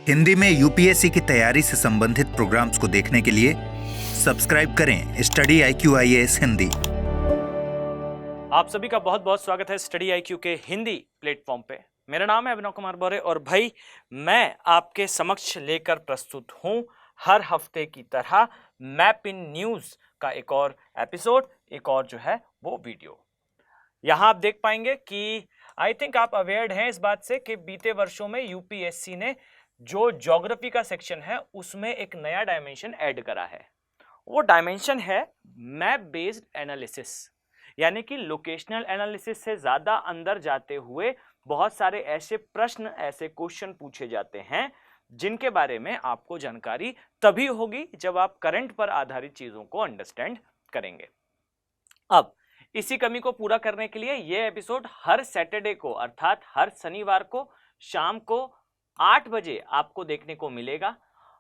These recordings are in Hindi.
हिंदी में यूपीएससी की तैयारी से संबंधित प्रोग्राम्स को देखने के लिए सब्सक्राइब करें स्टडी IQ IAS हिंदी। आप सभी का बहुत बहुत स्वागत है स्टडी IQ के हिंदी प्लेटफॉर्म पे। मेरा नाम है अभिनव कुमार बौरे और भाई मैं आपके समक्ष लेकर प्रस्तुत हूं हर हफ्ते की तरह मैप इन न्यूज का एक और एपिसोड, एक और जो है वो वीडियो। यहां आप देख पाएंगे कि आई थिंक आप अवेयर हैं इस बात से कि बीते वर्षों में यूपीएससी ने जो ज्योग्राफी का सेक्शन है उसमें एक नया डायमेंशन ऐड करा है। वो डायमेंशन है मैप बेस्ड एनालिसिस, यानी कि लोकेशनल एनालिसिस से ज्यादा अंदर जाते हुए बहुत सारे ऐसे प्रश्न, ऐसे क्वेश्चन पूछे जाते हैं जिनके बारे में आपको जानकारी तभी होगी जब आप करंट पर आधारित चीजों को अंडरस्टैंड करेंगे। अब इसी कमी को पूरा करने के लिए यह एपिसोड हर सैटरडे को अर्थात हर शनिवार को शाम को 8 बजे आपको देखने को मिलेगा।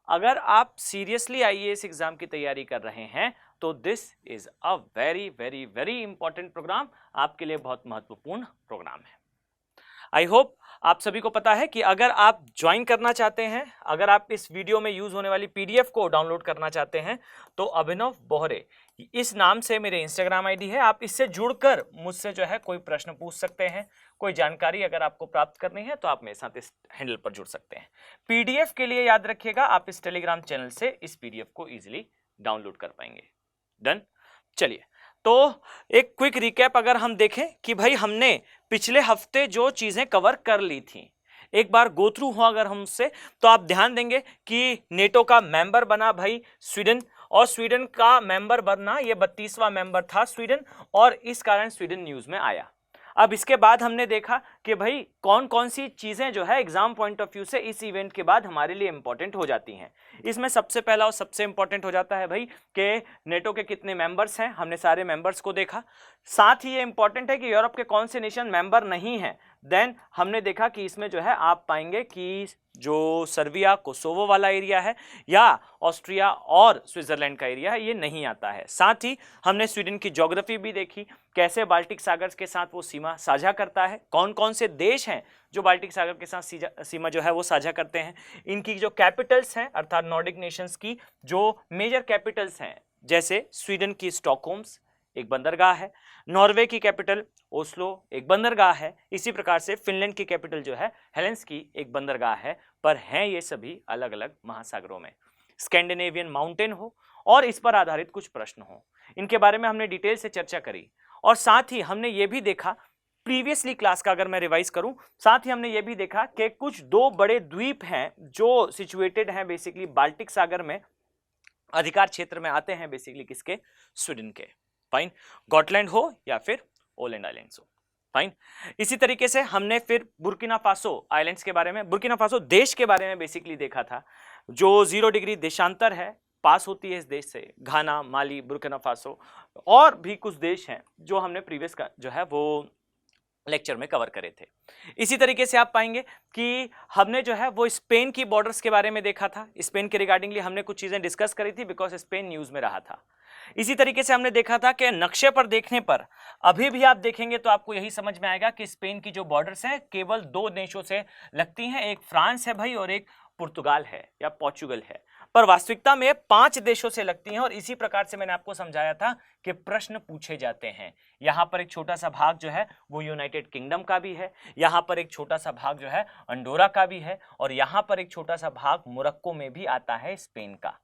अगर आप सीरियसली आईएएस एग्जाम की तैयारी कर रहे हैं तो this is a very very very important program, आपके लिए बहुत महत्वपूर्ण प्रोग्राम है। आई होप आप सभी को पता है कि अगर आप ज्वाइन करना चाहते हैं, अगर आप इस वीडियो में यूज होने वाली पीडीएफ को डाउनलोड करना चाहते हैं तो अभिनव बोहरे इस नाम से मेरे इंस्टाग्राम आईडी है। आप इससे जुड़कर मुझसे जो है कोई प्रश्न पूछ सकते हैं, कोई जानकारी अगर आपको प्राप्त करनी है तो आप मेरे साथ इस हैंडल पर जुड़ सकते हैं। पीडीएफ के लिए याद रखिएगा आप इस टेलीग्राम चैनल से इस पीडीएफ को इजीली डाउनलोड कर पाएंगे। डन। चलिए, तो एक क्विक रिकैप अगर हम देखें कि भाई हमने पिछले हफ्ते जो चीजें कवर कर ली थी, एक बार गो थ्रू हुआ अगर हमसे, तो आप ध्यान देंगे कि नेटो का मेंबर बना भाई स्वीडन, और स्वीडन का मेंबर बनना ये 32वां मेंबर था स्वीडन, और इस कारण स्वीडन न्यूज में आया। अब इसके बाद हमने देखा कि भाई कौन कौन सी चीजें जो है एग्जाम पॉइंट ऑफ व्यू से इस इवेंट के बाद हमारे लिए इंपॉर्टेंट हो जाती हैं। इसमें सबसे पहला और सबसे इंपॉर्टेंट हो जाता है भाई कि नेटो के कितने मेंबर्स हैं, हमने सारे मेंबर्स को देखा। साथ ही ये इंपॉर्टेंट है कि यूरोप के कौन से नेशन मेंबर नहीं हैं। देन हमने देखा कि इसमें जो है आप पाएंगे कि जो सर्बिया कोसोवो वाला एरिया है या ऑस्ट्रिया और स्विट्जरलैंड का एरिया है ये नहीं आता है। साथ ही हमने स्वीडन की ज्योग्राफी भी देखी, कैसे बाल्टिक सागर के साथ वो सीमा साझा करता है, कौन कौन से देश हैं जो बाल्टिक सागर के साथ सीमा जो है वो साझा करते हैं, इनकी जो कैपिटल्स हैं अर्थात नॉर्डिक नेशंस की जो मेजर कैपिटल्स हैं, जैसे स्वीडन की स्टॉकहोम्स एक बंदरगाह है, नॉर्वे की कैपिटल ओस्लो एक बंदरगाह है, इसी प्रकार से फिनलैंड की कैपिटल जो है हेलेंस्की एक बंदरगाह है, पर हैं ये सभी अलग अलग महासागरों में। स्कैंडिनेवियन माउंटेन हो और इस पर आधारित कुछ प्रश्न हो, इनके बारे में हमने डिटेल से चर्चा करी। और साथ ही हमने ये भी देखा, प्रीवियसली क्लास का अगर मैं रिवाइज करूं, साथ ही हमने ये भी देखा कि कुछ दो बड़े द्वीप हैं जो सिचुएटेड हैं बेसिकली बाल्टिक सागर में, अधिकार क्षेत्र में आते हैं बेसिकली किसके, स्वीडन के। फाइन, गॉटलैंड हो या फिर ओलैंड आइलैंड्स हो। फाइन, इसी तरीके से हमने फिर बुर्किना फासो आइलैंड्स के बारे में, बुर्किना फासो देश के बारे में बेसिकली देखा था, जो 0 डिग्री देशांतर है, पास होती है इस देश से, घाना, माली, बुर्किना फासो और भी कुछ देश हैं जो हमने प्रीवियस का जो है वो लेक्चर में कवर करे थे। इसी तरीके से आप पाएंगे कि हमने जो है वो स्पेन की बॉर्डर्स के बारे में देखा था, स्पेन के रिगार्डिंगली हमने कुछ चीजें डिस्कस करी थी बिकॉज स्पेन न्यूज में रहा था। इसी तरीके से हमने देखा था कि नक्शे पर देखने पर अभी भी आप देखेंगे तो आपको यही समझ में आएगा कि स्पेन की जो बॉर्डर्स हैं केवल 2 देशों से लगती हैं, एक फ्रांस है भाई और एक पुर्तगाल है या पोर्चुगल है, पर वास्तविकता में 5 देशों से लगती हैं। और इसी प्रकार से मैंने आपको समझाया था कि प्रश्न पूछे जाते हैं। यहां पर एक छोटा सा भाग जो है वो यूनाइटेड किंगडम का भी है, यहां पर एक छोटा सा भाग जो है अंडोरा का भी है, और यहां पर एक छोटा सा भाग मोरक्को में भी आता है स्पेन का।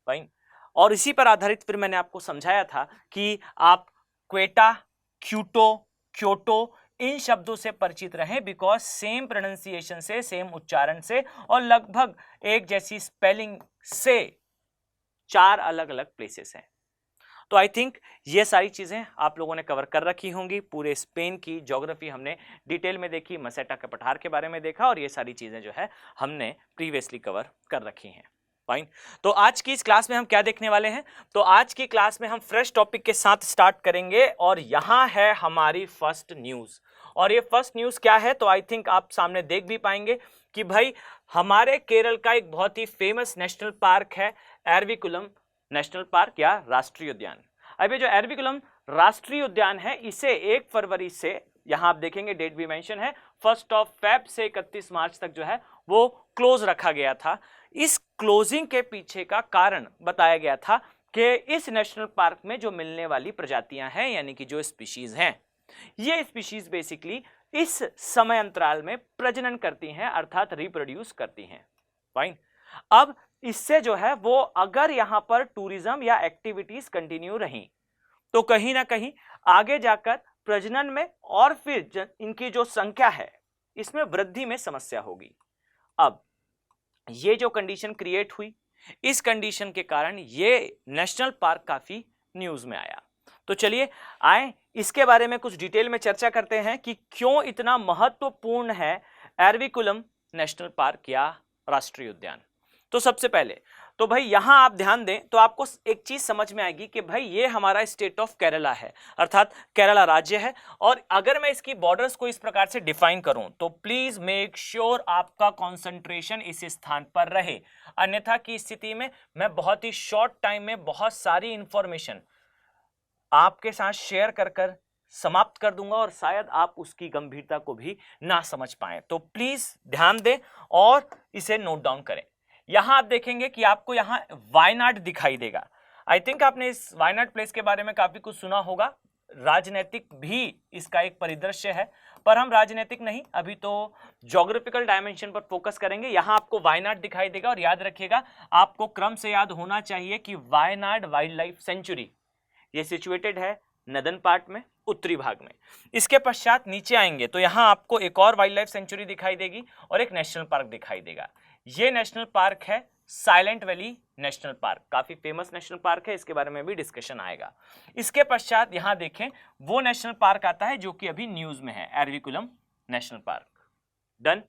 फाइन, और इसी पर आधारित फिर मैंने आपको समझाया था कि आप क्वेटा, क्यूटो, क्योटो इन शब्दों से परिचित रहें बिकॉज सेम प्रोनाउंसिएशन से, सेम उच्चारण से और लगभग एक जैसी स्पेलिंग से 4 अलग अलग प्लेसेस हैं। तो आई थिंक ये सारी चीजें आप लोगों ने कवर कर रखी होंगी। पूरे स्पेन की ज्योग्राफी हमने डिटेल में देखी, मसेटा के पठार के बारे में देखा, और ये सारी चीजें जो है हमने प्रीवियसली कवर कर रखी हैं। फाइन, तो आज की इस क्लास में हम क्या देखने वाले हैं, तो आज की क्लास में हम फ्रेश टॉपिक के साथ स्टार्ट करेंगे और यहां है हमारी फर्स्ट न्यूज। और ये फर्स्ट न्यूज क्या है, तो आई थिंक आप सामने देख भी पाएंगे कि भाई हमारे केरल का एक बहुत ही फेमस नेशनल पार्क है एरविकुलम नेशनल पार्क या राष्ट्रीय उद्यान। अब ये जो एरविकुलम राष्ट्रीय उद्यान है इसे 1 फरवरी से, यहां आप देखेंगे डेट भी मेंशन है, 1 फेब से 31 मार्च तक जो है वो क्लोज रखा गया था। इस क्लोजिंग के पीछे का कारण बताया गया था कि इस नेशनल पार्क में जो मिलने वाली प्रजातियां हैं, यानी कि जो स्पीशीज हैं, ये स्पीशीज बेसिकली इस समय अंतराल में प्रजनन करती हैं, अर्थात रिप्रोड्यूस करती हैं। फाइन। अब इससे जो है वो अगर यहां पर टूरिज्म या एक्टिविटीज कंटिन्यू रही तो कहीं ना कहीं आगे जाकर प्रजनन में और फिर इनकी जो संख्या है इसमें वृद्धि में समस्या होगी। अब ये जो कंडीशन क्रिएट हुई, इस कंडीशन के कारण ये नेशनल पार्क काफी न्यूज में आया। तो चलिए आए इसके बारे में कुछ डिटेल में चर्चा करते हैं कि क्यों इतना महत्वपूर्ण है एरविकुलम नेशनल पार्क या राष्ट्रीय उद्यान। तो सबसे पहले तो भाई यहां आप ध्यान दें तो आपको एक चीज समझ में आएगी कि भाई ये हमारा स्टेट ऑफ केरला है, अर्थात केरला राज्य है। और अगर मैं इसकी बॉर्डर्स को इस प्रकार से डिफाइन करूं तो प्लीज मेक श्योर आपका कंसंट्रेशन इस स्थान पर रहे, अन्यथा की स्थिति में मैं बहुत ही शॉर्ट टाइम में बहुत सारी इंफॉर्मेशन आपके साथ शेयर कर समाप्त कर दूंगा और शायद आप उसकी गंभीरता को भी ना समझ पाए। तो प्लीज ध्यान दें और इसे नोट डाउन करें। यहां आप देखेंगे कि आपको यहां वायनाड दिखाई देगा। आई थिंक आपने इस वायनाड प्लेस के बारे में काफी कुछ सुना होगा। राजनीतिक भी इसका एक परिदृश्य है, पर हम राजनीतिक नहीं, अभी तो ज्योग्राफिकल डायमेंशन पर फोकस करेंगे। यहां आपको वायनाड दिखाई देगा और याद रखिएगा आपको क्रम से याद होना चाहिए कि वायनाड वाइल्ड लाइफ सेंचुरी ये सिचुएटेड है नदन पार्ट में, उत्तरी भाग में। इसके पश्चात नीचे आएंगे तो यहां आपको एक और वाइल्ड लाइफ सेंचुरी दिखाई देगी और एक नेशनल पार्क दिखाई देगा। ये नेशनल पार्क है साइलेंट वैली नेशनल पार्क, काफी फेमस नेशनल पार्क है, इसके बारे में भी डिस्कशन आएगा। इसके पश्चात यहां देखें वो नेशनल पार्क आता है जो कि अभी न्यूज में है, एरविकुलम नेशनल पार्क। डन।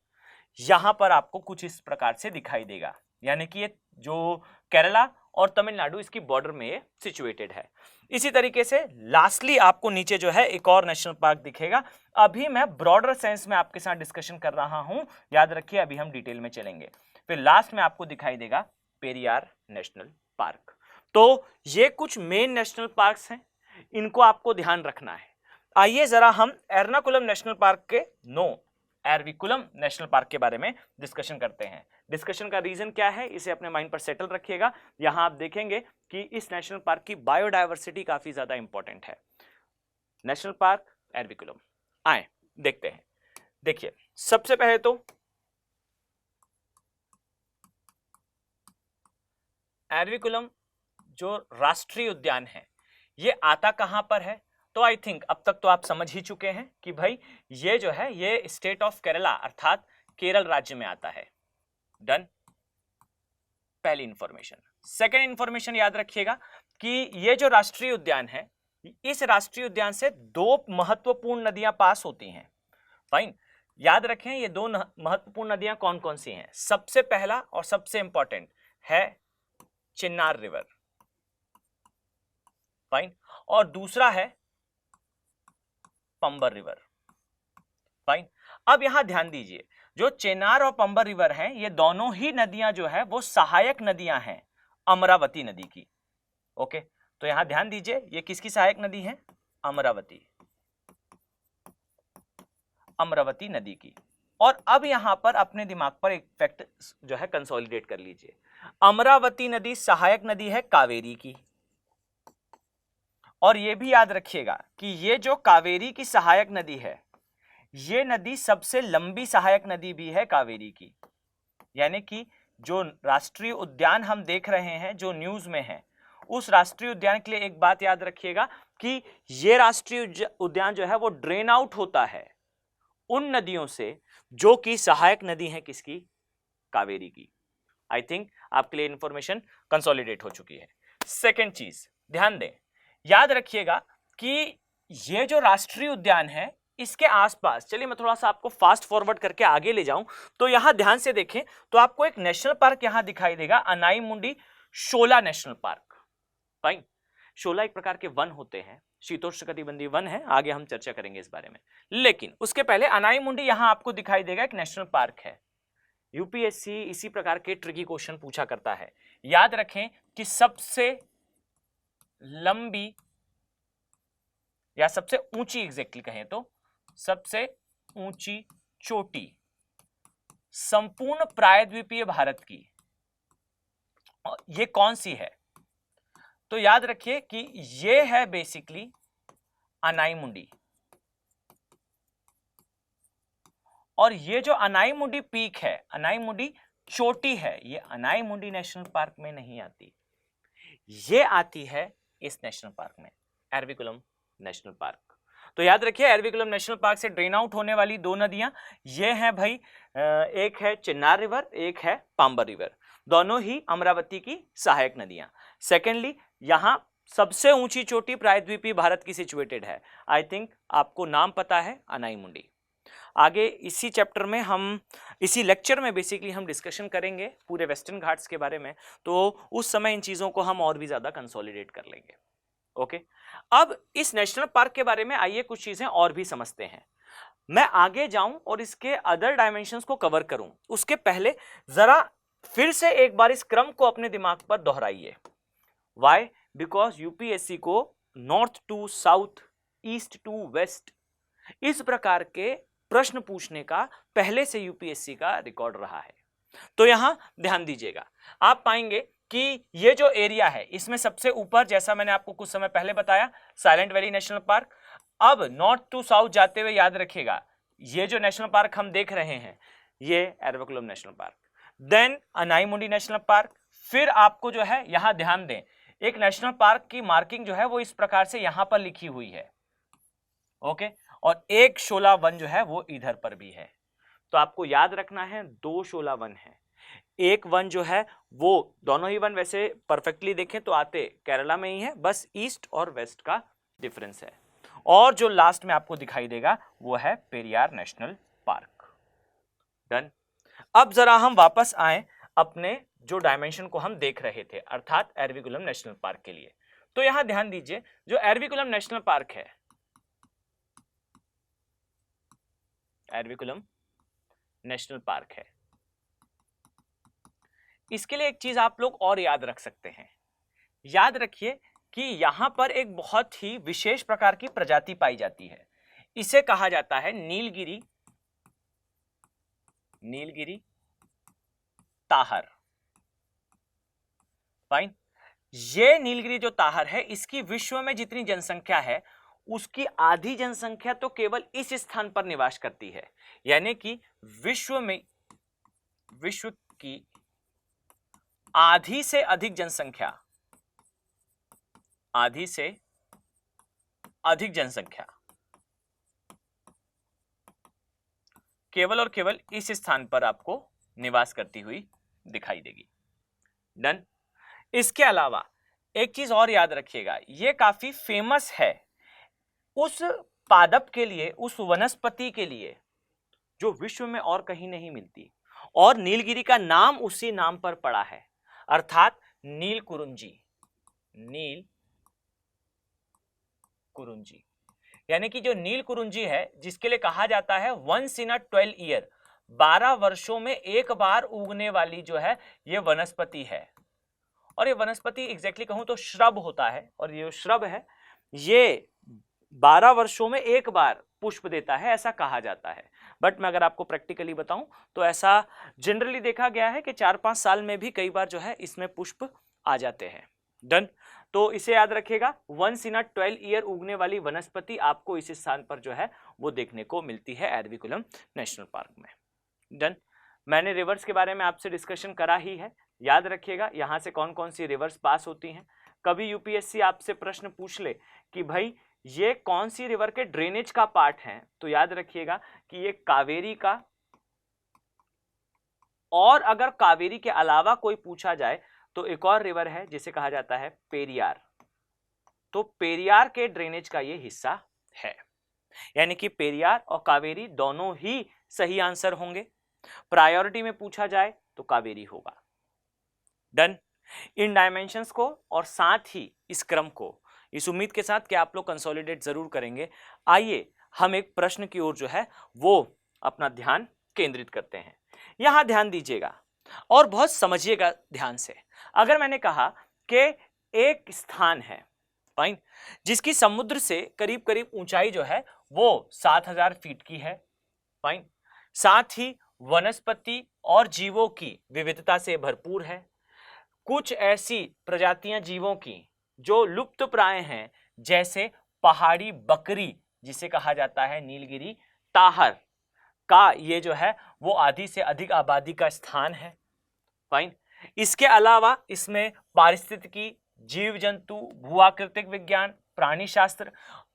यहां पर आपको कुछ इस प्रकार से दिखाई देगा, यानी कि ये जो केरला और तमिलनाडु इसकी बॉर्डर में ये सिचुएटेड है। इसी तरीके से लास्टली आपको नीचे जो है एक और नेशनल पार्क दिखेगा। अभी मैं ब्रॉडर सेंस में आपके साथ डिस्कशन कर रहा हूं, याद रखिए अभी हम डिटेल में चलेंगे। फिर लास्ट में आपको दिखाई देगा पेरियार नेशनल पार्क। तो ये कुछ मेन नेशनल पार्क्स हैं, इनको आपको ध्यान रखना है। आइए जरा हम एर्नाकुलम नेशनल पार्क के एरविकुलम नेशनल पार्क के बारे में डिस्कशन करते हैं। डिस्कशन का रीजन क्या है इसे अपने माइंड पर सेटल रखिएगा। यहां आप देखेंगे कि इस नेशनल पार्क की बायोडायवर्सिटी काफी ज्यादा इंपॉर्टेंट है। नेशनल पार्क एरविकुलम, आए देखते हैं। देखिए सबसे पहले तो एरविकुलम जो राष्ट्रीय उद्यान है ये आता कहां पर है, तो आई थिंक अब तक तो आप समझ ही चुके हैं कि भाई ये जो है ये स्टेट ऑफ केरला अर्थात केरल राज्य में आता है। डन, पहली इंफॉर्मेशन। सेकेंड इंफॉर्मेशन याद रखिएगा कि ये जो राष्ट्रीय उद्यान है, इस राष्ट्रीय उद्यान से दो महत्वपूर्ण नदियां पास होती हैं। फाइन, याद रखें ये दो महत्वपूर्ण नदियां कौन कौन सी हैं। सबसे पहला और सबसे इंपॉर्टेंट है चिन्नार रिवर, फाइन, और दूसरा है पंबर रिवर। फाइन, अब यहां ध्यान दीजिए जो चेनार और पंबर रिवर हैं ये दोनों ही नदियां जो है वो सहायक नदियां हैं अमरावती नदी की। ओके, तो यहां ध्यान दीजिए ये किसकी सहायक नदी है, अमरावती, अमरावती नदी की। और अब यहां पर अपने दिमाग पर एक फैक्ट जो है कंसोलिडेट कर लीजिए, अमरावती नदी सहायक नदी है कावेरी की। और यह भी याद रखिएगा कि ये जो कावेरी की सहायक नदी है ये नदी सबसे लंबी सहायक नदी भी है कावेरी की। यानी कि जो राष्ट्रीय उद्यान हम देख रहे हैं जो न्यूज में है, उस राष्ट्रीय उद्यान के लिए एक बात याद रखिएगा कि ये राष्ट्रीय उद्यान जो है वो ड्रेन आउट होता है उन नदियों से जो कि सहायक नदी है किसकी, कावेरी की। आई थिंक आपके लिए इंफॉर्मेशन कंसोलिडेट हो चुकी है। सेकेंड चीज ध्यान दें, याद रखिएगा कि ये जो राष्ट्रीय उद्यान है इसके आसपास, चलिए मैं थोड़ा सा आपको फास्ट फॉरवर्ड करके आगे ले जाऊं तो यहां ध्यान से देखें तो आपको एक नेशनल पार्क यहां दिखाई देगा, अनाई मुंडी शोला नेशनल पार्क। फाइन, शोला एक प्रकार के वन होते हैं, शीतोष्णकटिबंधीय वन है, आगे हम चर्चा करेंगे इस बारे में। लेकिन उसके पहले अनाई मुंडी यहां आपको दिखाई देगा एक नेशनल पार्क है। यूपीएससी इसी प्रकार के ट्रिकी क्वेश्चन पूछा करता है। याद रखें कि सबसे लंबी या सबसे ऊंची, एग्जैक्टली कहें तो सबसे ऊंची चोटी संपूर्ण प्रायद्वीपीय भारत की ये कौन सी है? तो याद रखिए कि ये है बेसिकली अनाईमुंडी, और ये जो अनाईमुंडी पीक है, अनाईमुंडी चोटी है, ये अनाईमुंडी नेशनल पार्क में नहीं आती, ये आती है इस नेशनल पार्क में, एरविकुलम नेशनल पार्क। तो याद रखिए एरविकुलम नेशनल पार्क से ड्रेन आउट होने वाली दो नदियां ये हैं भाई, एक है चिन्नार रिवर, एक है पांबर रिवर, दोनों ही अमरावती की सहायक नदियां। सेकेंडली यहां सबसे ऊंची चोटी प्रायद्वीपीय भारत की सिचुएटेड है, आई थिंक आपको नाम पता है, अनाईमुंडी। आगे इसी चैप्टर में हम, इसी लेक्चर में बेसिकली हम डिस्कशन करेंगे पूरे वेस्टर्न घाट्स के बारे में, तो उस समय इन चीज़ों को हम और भी ज़्यादा कंसोलिडेट कर लेंगे। ओके, अब इस नेशनल पार्क के बारे में आइए कुछ चीज़ें और भी समझते हैं। मैं आगे जाऊं और इसके अदर डायमेंशंस को कवर करूं, उसके पहले ज़रा फिर से एक बार इस क्रम को अपने दिमाग पर दोहराइए। वाई? बिकॉज यूपीएससी को north to south, east to west, इस प्रकार के प्रश्न पूछने का पहले से यूपीएससी का रिकॉर्ड रहा है। तो यहां ध्यान दीजिएगा, आप पाएंगे कि ये जो एरिया है इसमें सबसे ऊपर, जैसा मैंने आपको कुछ समय पहले बताया, साइलेंट वैली नेशनल पार्क। अब नॉर्थ टू साउथ जाते हुए याद रखिएगा ये जो नेशनल पार्क हम देख रहे हैं ये Eravikulam national park, then Anamudi national park. फिर आपको जो है यहां ध्यान दें, एक नेशनल पार्क की मार्किंग जो है वो इस प्रकार से यहां पर लिखी हुई है, ओके, और एक शोला वन जो है वो इधर पर भी है। तो आपको याद रखना है दो शोला वन है, एक वन जो है वो, दोनों ही वन वैसे परफेक्टली देखें तो आते केरला में ही है, बस ईस्ट और वेस्ट का डिफरेंस है, और जो लास्ट में आपको दिखाई देगा वो है पेरियार नेशनल पार्क। डन। अब जरा हम वापस आए अपने जो डायमेंशन को हम देख रहे थे, अर्थात एरविकुलम नेशनल पार्क के लिए। तो यहां ध्यान दीजिए, जो एरविकुलम नेशनल पार्क है, एरविकुलम नेशनल पार्क है, इसके लिए एक चीज आप लोग और याद रख सकते हैं। याद रखिए कि यहां पर एक बहुत ही विशेष प्रकार की प्रजाति पाई जाती है, इसे कहा जाता है नीलगिरी, नीलगिरी ताहर। फाइन। ये नीलगिरी जो ताहर है, इसकी विश्व में जितनी जनसंख्या है उसकी आधी जनसंख्या तो केवल इस स्थान पर निवास करती है, यानी कि विश्व में, विश्व की आधी से अधिक जनसंख्या, आधी से अधिक जनसंख्या केवल और केवल इस स्थान पर आपको निवास करती हुई दिखाई देगी। डन। इसके अलावा एक चीज और याद रखिएगा, यह काफी फेमस है उस पादप के लिए, उस वनस्पति के लिए जो विश्व में और कहीं नहीं मिलती, और नीलगिरी का नाम उसी नाम पर पड़ा है, अर्थात नील कुरुंजी, नील कुरुंजी। यानी कि जो नील कुरुंजी है, जिसके लिए कहा जाता है वंस इन अ 12 ईयर, 12 वर्षों में एक बार उगने वाली जो है ये वनस्पति है। और ये वनस्पति एग्जैक्टली कहूं तो श्रब होता है, और ये श्रब है ये 12 वर्षों में एक बार पुष्प देता है, ऐसा कहा जाता है। बट मैं अगर आपको प्रैक्टिकली बताऊं तो ऐसा जनरली देखा गया है कि 4-5 साल में भी कई बार जो है इसमें पुष्प आ जाते हैं। डन। तो इसे याद रखिएगा, वंस इन अ 12 ईयर उगने वाली वनस्पति आपको इस स्थान पर जो है वो देखने को मिलती है एरविकुलम नेशनल पार्क में। डन। मैंने रिवर्स के बारे में आपसे डिस्कशन करा ही है, याद रखिएगा यहां से कौन कौन सी रिवर्स पास होती हैं। कभी यूपीएससी आपसे प्रश्न पूछ ले कि भाई ये कौन सी रिवर के ड्रेनेज का पार्ट है, तो याद रखिएगा कि ये कावेरी का, और अगर कावेरी के अलावा कोई पूछा जाए तो एक और रिवर है जिसे कहा जाता है पेरियार, तो पेरियार के ड्रेनेज का ये हिस्सा है। यानी कि पेरियार और कावेरी दोनों ही सही आंसर होंगे। प्रायोरिटी में पूछा जाए तो कावेरी होगा। डन। इन डायमेंशंस को और साथ ही इस क्रम को, इस उम्मीद के साथ कि आप लोग कंसोलिडेट जरूर करेंगे, आइए हम एक प्रश्न की ओर जो है वो अपना ध्यान केंद्रित करते हैं। यहां ध्यान दीजिएगा और बहुत समझिएगा ध्यान से। अगर मैंने कहा कि एक स्थान है, फाइन, जिसकी समुद्र से करीब करीब ऊंचाई जो है वो 7000 फीट की है, फाइन, साथ ही वनस्पति और जीवों की विविधता से भरपूर है। कुछ ऐसी प्रजातियां जीवों की जो लुप्त प्राय हैं, जैसे पहाड़ी बकरी जिसे कहा जाता है नीलगिरी ताहर का, ये जो है वो आधी से अधिक आबादी का स्थान है। फाइन। इसके अलावा इसमें पारिस्थितिकी, जीव जंतु, भूआकृतिक विज्ञान, प्राणी शास्त्र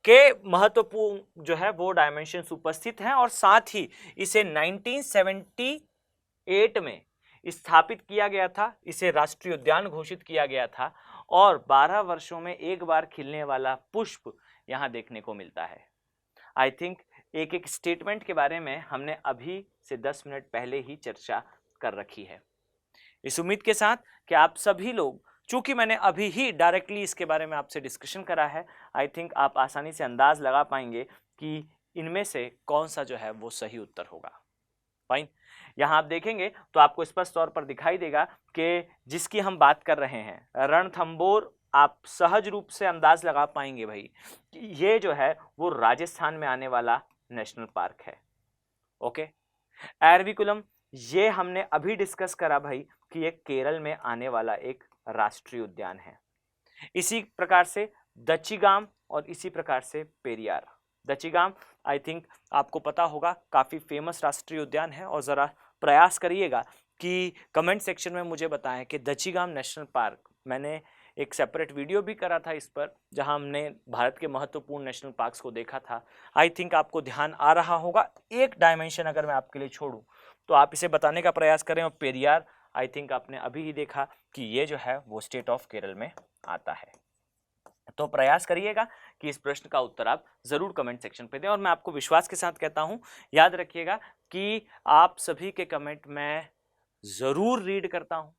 के महत्वपूर्ण जो है वो डायमेंशंस उपस्थित हैं, और साथ ही इसे 1978 में स्थापित किया गया था, इसे राष्ट्रीय उद्यान घोषित किया गया था, और 12 वर्षों में एक बार खिलने वाला पुष्प यहां देखने को मिलता है। आई थिंक एक एक स्टेटमेंट के बारे में हमने अभी से 10 मिनट पहले ही चर्चा कर रखी है। इस उम्मीद के साथ कि आप सभी लोग, चूंकि मैंने अभी ही डायरेक्टली इसके बारे में आपसे डिस्कशन करा है, आई थिंक आप आसानी से अंदाज लगा पाएंगे कि इनमें से कौन सा जो है वो सही उत्तर होगा। फाइन। यहां आप देखेंगे तो आपको स्पष्ट तौर पर दिखाई देगा कि जिसकी हम बात कर रहे हैं रणथंबोर, आप सहज रूप से अंदाज लगा पाएंगे भाई कि ये जो है वो राजस्थान में आने वाला नेशनल पार्क है। ओके। एरविकुलम, ये हमने अभी डिस्कस करा भाई कि ये केरल में आने वाला एक राष्ट्रीय उद्यान है। इसी प्रकार से दच्चीगाम और इसी प्रकार से पेरियार। दच्चीगाम आई थिंक आपको पता होगा, काफ़ी फेमस राष्ट्रीय उद्यान है, और ज़रा प्रयास करिएगा कि कमेंट सेक्शन में मुझे बताएं कि दच्चीगाम नेशनल पार्क, मैंने एक सेपरेट वीडियो भी करा था इस पर, जहां हमने भारत के महत्वपूर्ण नेशनल पार्क्स को देखा था। आई थिंक आपको ध्यान आ रहा होगा। एक डायमेंशन अगर मैं आपके लिए छोड़ूं तो आप इसे बताने का प्रयास करें। और पेरियार आई थिंक आपने अभी ही देखा कि ये जो है वो स्टेट ऑफ केरल में आता है। तो प्रयास करिएगा कि इस प्रश्न का उत्तर आप जरूर कमेंट सेक्शन पे दें, और मैं आपको विश्वास के साथ कहता हूं, याद रखिएगा कि आप सभी के कमेंट मैं जरूर रीड करता हूं।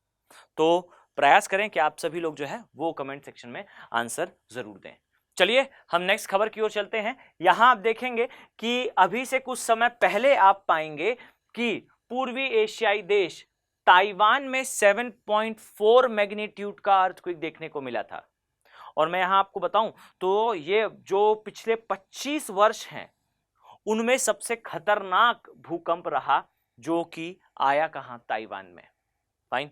तो प्रयास करें कि आप सभी लोग जो है वो कमेंट सेक्शन में आंसर जरूर दें। चलिए हम नेक्स्ट खबर की ओर चलते हैं। यहां आप देखेंगे कि अभी से कुछ समय पहले आप पाएंगे कि पूर्वी एशियाई देश ताइवान में 7.4 मैग्नीट्यूड का अर्थक्वेक देखने को मिला था। और मैं यहां आपको बताऊं तो ये जो पिछले 25 वर्ष हैं उनमें सबसे खतरनाक भूकंप रहा, जो कि आया कहां, ताइवान में। फाइन।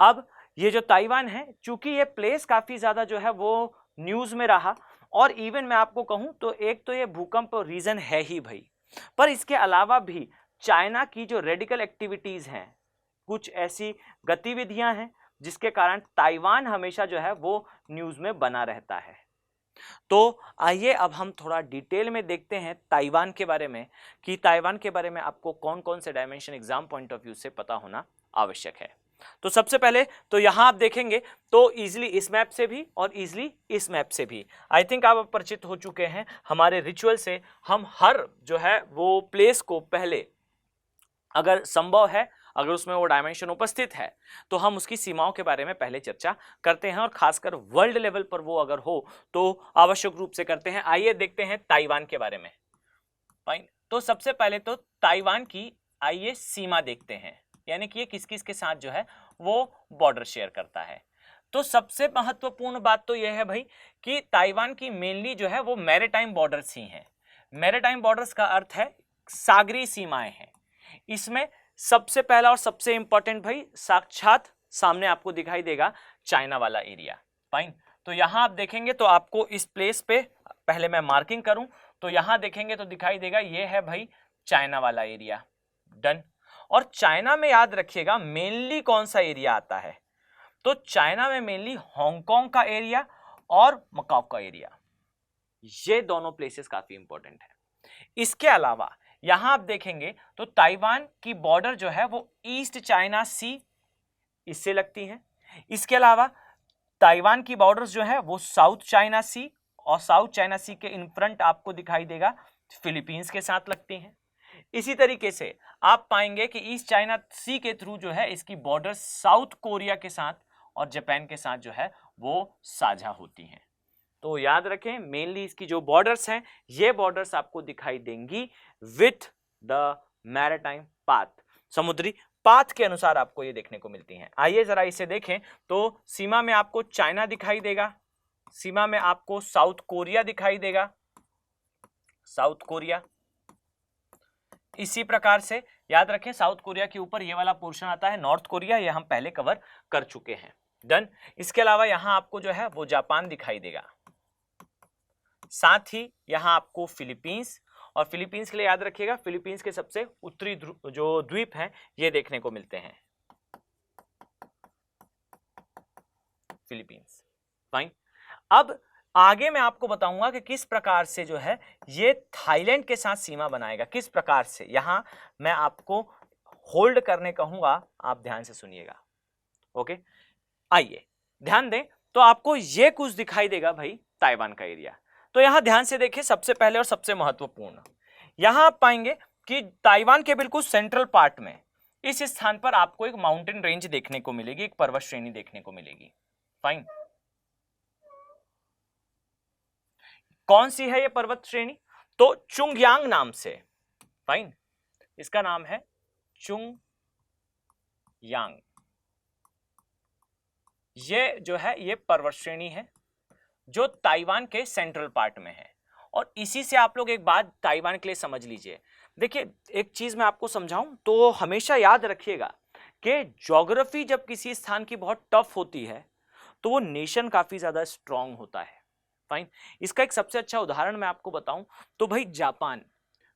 अब ये जो ताइवान है, चूंकि ये प्लेस काफी ज्यादा जो है वो न्यूज में रहा, और इवन मैं आपको कहूं तो एक तो ये भूकंप रीजन है ही भाई, पर इसके अलावा भी चाइना की जो रेडिकल एक्टिविटीज हैं, कुछ ऐसी गतिविधियां हैं जिसके कारण ताइवान हमेशा जो है वो न्यूज में बना रहता है। तो आइए अब हम थोड़ा डिटेल में देखते हैं ताइवान के बारे में, कि ताइवान के बारे में आपको कौन कौन से dimension exam point of view से पता होना आवश्यक है। तो सबसे पहले तो यहां आप देखेंगे तो इजीली इस मैप से भी और इजीली इस मैप से भी आई थिंक आप परिचित हो चुके हैं हमारे रिचुअल से। हम हर जो है वो प्लेस को पहले, अगर संभव है, अगर उसमें वो डायमेंशन उपस्थित है, तो हम उसकी सीमाओं के बारे में पहले चर्चा करते हैं, और खासकर वर्ल्ड लेवल पर वो अगर हो तो आवश्यक रूप से करते हैं। आइए देखते हैं ताइवान के बारे में। फाइन। तो सबसे पहले तो ताइवान की आइए सीमा देखते हैं, यानी कि ये किस किस के साथ जो है वो बॉर्डर शेयर करता है। तो सबसे महत्वपूर्ण बात तो यह है भाई कि ताइवान की मेनली जो है वो मैरीटाइम बॉर्डर्स ही हैं। मैरीटाइम बॉर्डर्स का अर्थ है सागरीय सीमाएं हैं। इसमें सबसे पहला और सबसे इंपॉर्टेंट भाई साक्षात सामने आपको दिखाई देगा चाइना वाला एरिया। फाइन। तो यहां आप देखेंगे तो आपको इस प्लेस पे पहले मैं मार्किंग करूं तो यहां देखेंगे तो दिखाई देगा ये है भाई चाइना वाला एरिया। डन। और चाइना में याद रखिएगा मेनली कौन सा एरिया आता है, तो चाइना में मेनली हांगकांग का एरिया और मकाओ का एरिया, ये दोनों प्लेसेस काफी इंपॉर्टेंट है। इसके अलावा यहां आप देखेंगे तो ताइवान की बॉर्डर जो है वो ईस्ट चाइना सी इससे लगती है। इसके अलावा ताइवान की बॉर्डर्स जो है वो साउथ चाइना सी, और साउथ चाइना सी के इन फ्रंट आपको दिखाई देगा फिलीपींस के साथ लगती हैं। इसी तरीके से आप पाएंगे कि ईस्ट चाइना सी के थ्रू जो है इसकी बॉर्डर साउथ कोरिया के साथ और जापान के साथ जो है वो साझा होती हैं। तो याद रखें मेनली इसकी जो बॉर्डर्स हैं ये बॉर्डर्स आपको दिखाई देंगी विथ द मैरीटाइम पाथ, समुद्री पाथ के अनुसार आपको ये देखने को मिलती हैं। आइए जरा इसे देखें तो सीमा में आपको चाइना दिखाई देगा, सीमा में आपको साउथ कोरिया दिखाई देगा, साउथ कोरिया। इसी प्रकार से याद रखें साउथ कोरिया के ऊपर ये वाला पोर्शन आता है नॉर्थ कोरिया, ये हम पहले कवर कर चुके हैं। डन। इसके अलावा यहां आपको जो है वो जापान दिखाई देगा, साथ ही यहां आपको फिलीपींस, और फिलीपींस के लिए याद रखिएगा फिलीपींस के सबसे उत्तरी जो द्वीप हैं ये देखने को मिलते हैं, फिलीपींस। फाइन। अब आगे मैं आपको बताऊंगा कि किस प्रकार से जो है ये थाईलैंड के साथ सीमा बनाएगा, किस प्रकार से। यहां मैं आपको होल्ड करने कहूंगा, आप ध्यान से सुनिएगा। ओके, आइए ध्यान दें तो आपको ये कुछ दिखाई देगा भाई, ताइवान का एरिया। तो यहां ध्यान से देखिए, सबसे पहले और सबसे महत्वपूर्ण, यहां आप पाएंगे कि ताइवान के बिल्कुल सेंट्रल पार्ट में इस स्थान पर आपको एक माउंटेन रेंज देखने को मिलेगी, एक पर्वत श्रेणी देखने को मिलेगी। फाइन। कौन सी है ये पर्वत श्रेणी? तो चुंगयांग नाम से। फाइन, इसका नाम है चुंगयांग। ये जो है ये पर्वत श्रेणी है जो ताइवान के सेंट्रल पार्ट में है। और इसी से आप लोग एक बात ताइवान के लिए समझ लीजिए। देखिए एक चीज मैं आपको समझाऊं तो हमेशा याद रखिएगा कि ज्योग्राफी जब किसी स्थान की बहुत टफ होती है तो वो नेशन काफी ज्यादा स्ट्रांग होता है। फाइन। इसका एक सबसे अच्छा उदाहरण मैं आपको बताऊं तो भाई जापान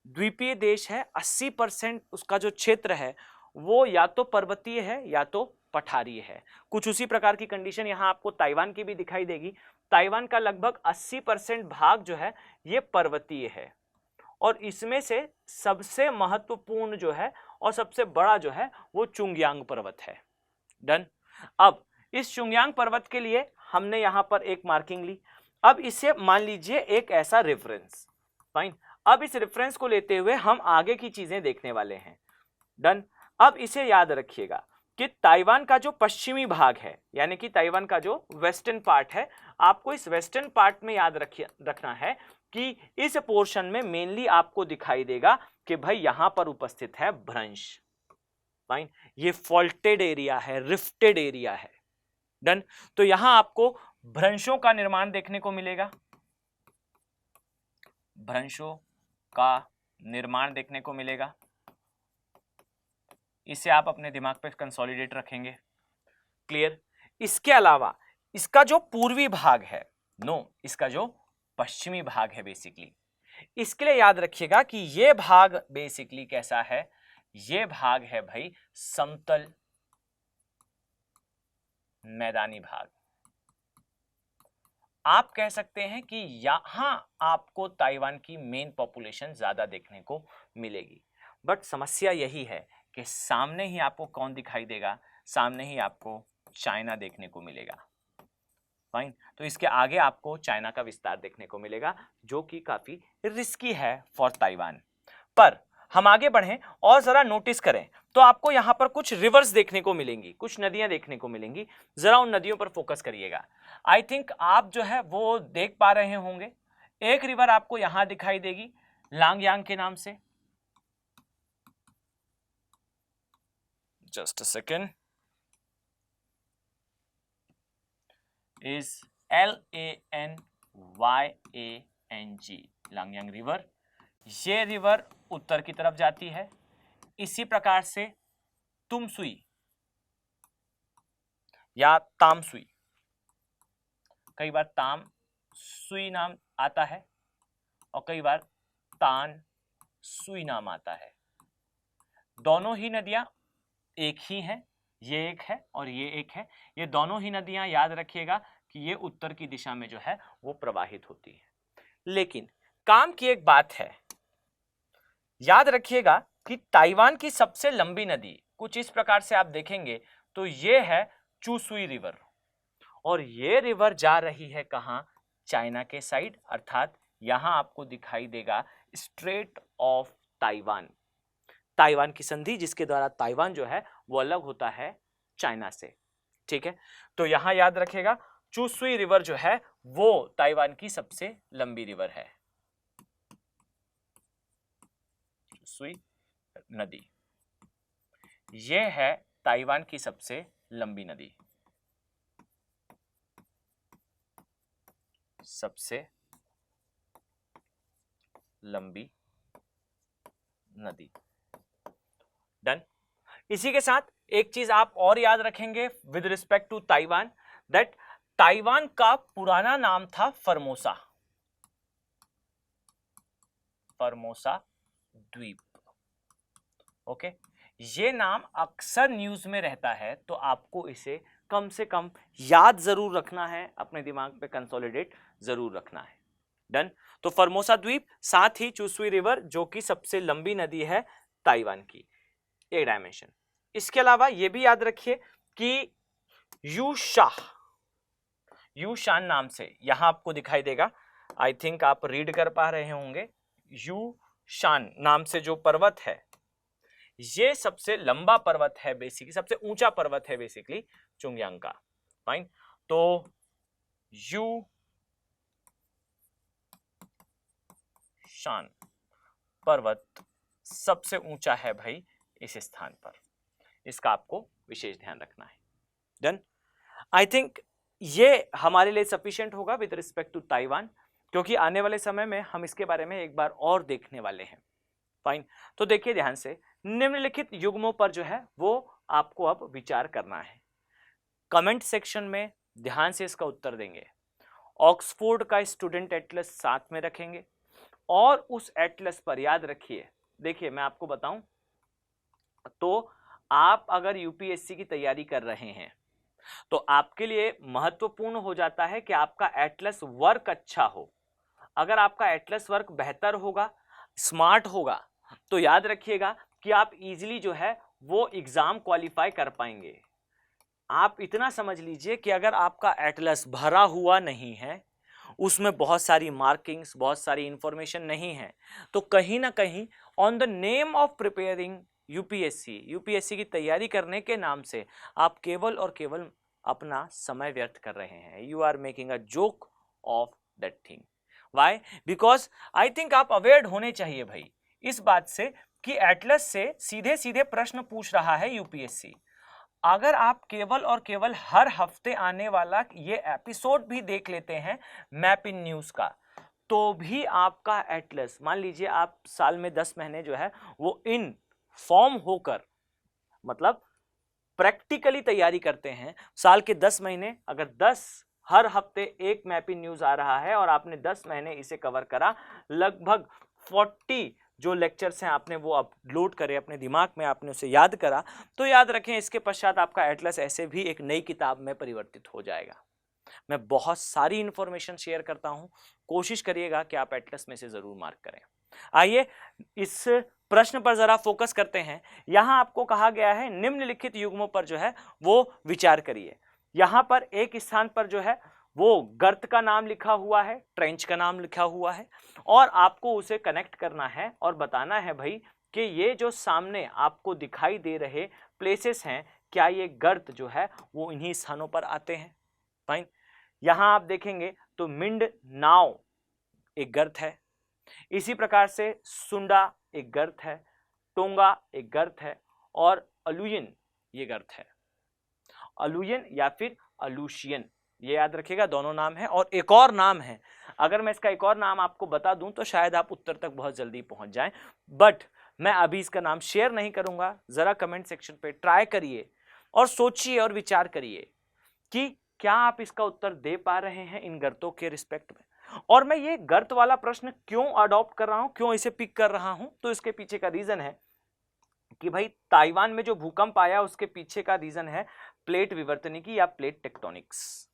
द्वीपीय देश है, 80% उसका जो क्षेत्र है वो या तो पर्वतीय है या तो पठारीय है। कुछ उसी प्रकार की कंडीशन यहां आपको ताइवान की भी दिखाई देगी। ताइवान का लगभग 80% भाग जो है ये पर्वतीय है, और इसमें से सबसे महत्वपूर्ण जो है और सबसे बड़ा जो है वो चुंगयांग पर्वत है। डन। अब इस चुंगयांग पर्वत के लिए हमने यहां पर एक मार्किंग ली। अब इसे मान लीजिए एक ऐसा रेफरेंस। फाइन। अब इस रेफरेंस को लेते हुए हम आगे की चीजें देखने वाले हैं। डन। अब इसे याद रखिएगा कि ताइवान का जो पश्चिमी भाग है, यानी कि ताइवान का जो वेस्टर्न पार्ट है, आपको इस वेस्टर्न पार्ट में याद रखना है कि इस पोर्शन में मेनली आपको दिखाई देगा कि भाई यहां पर उपस्थित है भ्रंश। फाइन। ये फॉल्टेड एरिया है, रिफ्टेड एरिया है। डन। तो यहां आपको भ्रंशों का निर्माण देखने को मिलेगा, भ्रंशों का निर्माण देखने को मिलेगा। इसे आप अपने दिमाग पे कंसोलिडेट रखेंगे। क्लियर। इसके अलावा इसका जो पूर्वी भाग है, इसका जो पश्चिमी भाग है बेसिकली, इसके लिए याद रखिएगा कि यह भाग बेसिकली कैसा है, यह भाग है भाई समतल मैदानी भाग। आप कह सकते हैं कि यहां आपको ताइवान की मेन पॉपुलेशन ज्यादा देखने को मिलेगी। बट समस्या यही है कि सामने ही आपको कौन दिखाई देगा, सामने ही आपको चाइना देखने को मिलेगा। फाइन। तो इसके आगे आपको चाइना का विस्तार देखने को मिलेगा जो कि काफी रिस्की है फॉर ताइवान। पर हम आगे बढ़ें और जरा नोटिस करें तो आपको यहां पर कुछ रिवर्स देखने को मिलेंगी, कुछ नदियां देखने को मिलेंगी। जरा उन नदियों पर फोकस करिएगा। आई थिंक आप जो है वो देख पा रहे होंगे, एक रिवर आपको यहां दिखाई देगी लांगयांग के नाम से। Just a second. Is LANYANG, Lanyang river. ये रिवर उत्तर की तरफ जाती है। इसी प्रकार से तुमसुई या तामसुई, कई बार ताम सुई नाम आता है और कई बार तान सुई नाम आता है। दोनों ही नदियां एक ही हैं, ये एक है और ये एक है। ये दोनों ही नदियां याद रखिएगा कि ये उत्तर की दिशा में जो है वो प्रवाहित होती है। लेकिन काम की एक बात है, याद रखिएगा कि ताइवान की सबसे लंबी नदी कुछ इस प्रकार से आप देखेंगे तो ये है चूसुई रिवर, और ये रिवर जा रही है कहां, चाइना के साइड, अर्थात यहां आपको दिखाई देगा स्ट्रेट ऑफ ताइवान, ताइवान की संधि जिसके द्वारा ताइवान जो है वो अलग होता है चाइना से। ठीक है, तो यहां याद रखेगा चूसुई रिवर जो है वो ताइवान की सबसे लंबी रिवर है, चूसुई नदी। यह है ताइवान की सबसे लंबी नदी, सबसे लंबी नदी। डन। इसी के साथ एक चीज आप और याद रखेंगे with respect to Taiwan, that Taiwan का पुराना नाम था फॉर्मोसा, फॉर्मोसा द्वीप। ओके, ये नाम अक्सर न्यूज में रहता है, तो आपको इसे कम से कम याद जरूर रखना है, अपने दिमाग पे कंसोलिडेट जरूर रखना है। डन। तो फॉर्मोसा द्वीप, साथ ही चुसुई रिवर जो कि सबसे लंबी नदी है ताइवान की, एक डायमेंशन। इसके अलावा यह भी याद रखिए कि यूशान नाम से यहां आपको दिखाई देगा, आई थिंक आप रीड कर पा रहे होंगे, यूशान नाम से जो पर्वत है, ये सबसे लंबा पर्वत है, बेसिकली सबसे ऊंचा पर्वत है बेसिकली चुंगयांग का। फाइन, तो यूशान पर्वत सबसे ऊंचा है भाई इस स्थान पर, इसका आपको विशेष ध्यान रखना है। डन। आई थिंक ये हमारे लिए सफिशिएंट होगा विद रिस्पेक्ट टू ताइवान, क्योंकि आने वाले समय में हम इसके बारे में एक बार और देखने वाले हैं। फाइन, तो देखिए ध्यान से, निम्नलिखित युग्मों पर जो है वो आपको अब विचार करना है। कमेंट सेक्शन में ध्यान से इसका उत्तर देंगे। ऑक्सफोर्ड का स्टूडेंट एटलस साथ में रखेंगे, और उस एटलस पर याद रखिए, देखिए मैं आपको बताऊं तो आप अगर यूपीएससी की तैयारी कर रहे हैं तो आपके लिए महत्वपूर्ण हो जाता है कि आपका एटलस वर्क अच्छा हो। अगर आपका एटलस वर्क बेहतर होगा, स्मार्ट होगा, तो याद रखिएगा कि आप इजीली जो है वो एग्जाम क्वालिफाई कर पाएंगे। आप इतना समझ लीजिए कि अगर आपका एटलस भरा हुआ नहीं है, उसमें बहुत सारी मार्किंग्स, बहुत सारी इंफॉर्मेशन नहीं है, तो कहीं ना कहीं on the name of preparing UPSC की तैयारी करने के नाम से आप केवल और केवल अपना समय व्यर्थ कर रहे हैं। You are making a joke of that thing. Why? Because I think आप अवेयर होने चाहिए भाई इस बात से कि एटलस से सीधे सीधे प्रश्न पूछ रहा है यूपीएससी। अगर आप केवल और केवल हर हफ्ते आने वाला ये एपिसोड भी देख लेते हैं मैप इन न्यूज का, तो भी आपका एटलस, मान लीजिए आप साल में 10 महीने जो है वो इन फॉर्म होकर, मतलब प्रैक्टिकली तैयारी करते हैं, साल के 10 महीने, अगर 10 हर हफ्ते एक मैप इन न्यूज आ रहा है और आपने 10 महीने इसे कवर करा, लगभग 40 जो लेक्चर्स हैं आपने वो अपलोड करे अपने दिमाग में, आपने उसे याद करा, तो याद रखें इसके पश्चात आपका एटलस ऐसे भी एक नई किताब में परिवर्तित हो जाएगा। मैं बहुत सारी इंफॉर्मेशन शेयर करता हूं, कोशिश करिएगा कि आप एटलस में से जरूर मार्क करें। आइए इस प्रश्न पर जरा फोकस करते हैं। यहां आपको कहा गया है निम्नलिखित युग्मों पर जो है वो विचार करिए। यहां पर एक स्थान पर जो है वो गर्त का नाम लिखा हुआ है, ट्रेंच का नाम लिखा हुआ है, और आपको उसे कनेक्ट करना है और बताना है भाई कि ये जो सामने आपको दिखाई दे रहे प्लेसेस हैं, क्या ये गर्त जो है वो इन्हीं स्थानों पर आते हैं। फाइन, यहां आप देखेंगे तो मिंड नाव एक गर्त है, इसी प्रकार से सुंडा एक गर्त है, टोंगा एक गर्त है, और अलुयन ये गर्त है। अलुयन या फिर अलूशियन, ये याद रखिएगा, दोनों नाम है। और एक और नाम है, अगर मैं इसका एक और नाम आपको बता दूं तो शायद आप उत्तर तक बहुत जल्दी पहुंच जाएं, बट मैं अभी इसका नाम शेयर नहीं करूंगा। जरा कमेंट सेक्शन पे ट्राई करिए और सोचिए और विचार करिए कि क्या आप इसका उत्तर दे पा रहे हैं इन गर्तों के रिस्पेक्ट में। और मैं ये गर्त वाला प्रश्न क्यों अडॉप्ट कर रहा हूं, क्यों इसे पिक कर रहा हूं, तो इसके पीछे का रीजन है कि भाई ताइवान में जो भूकंप आया उसके पीछे का रीजन है प्लेट विवर्तनिकी या प्लेट टेक्टोनिक्स।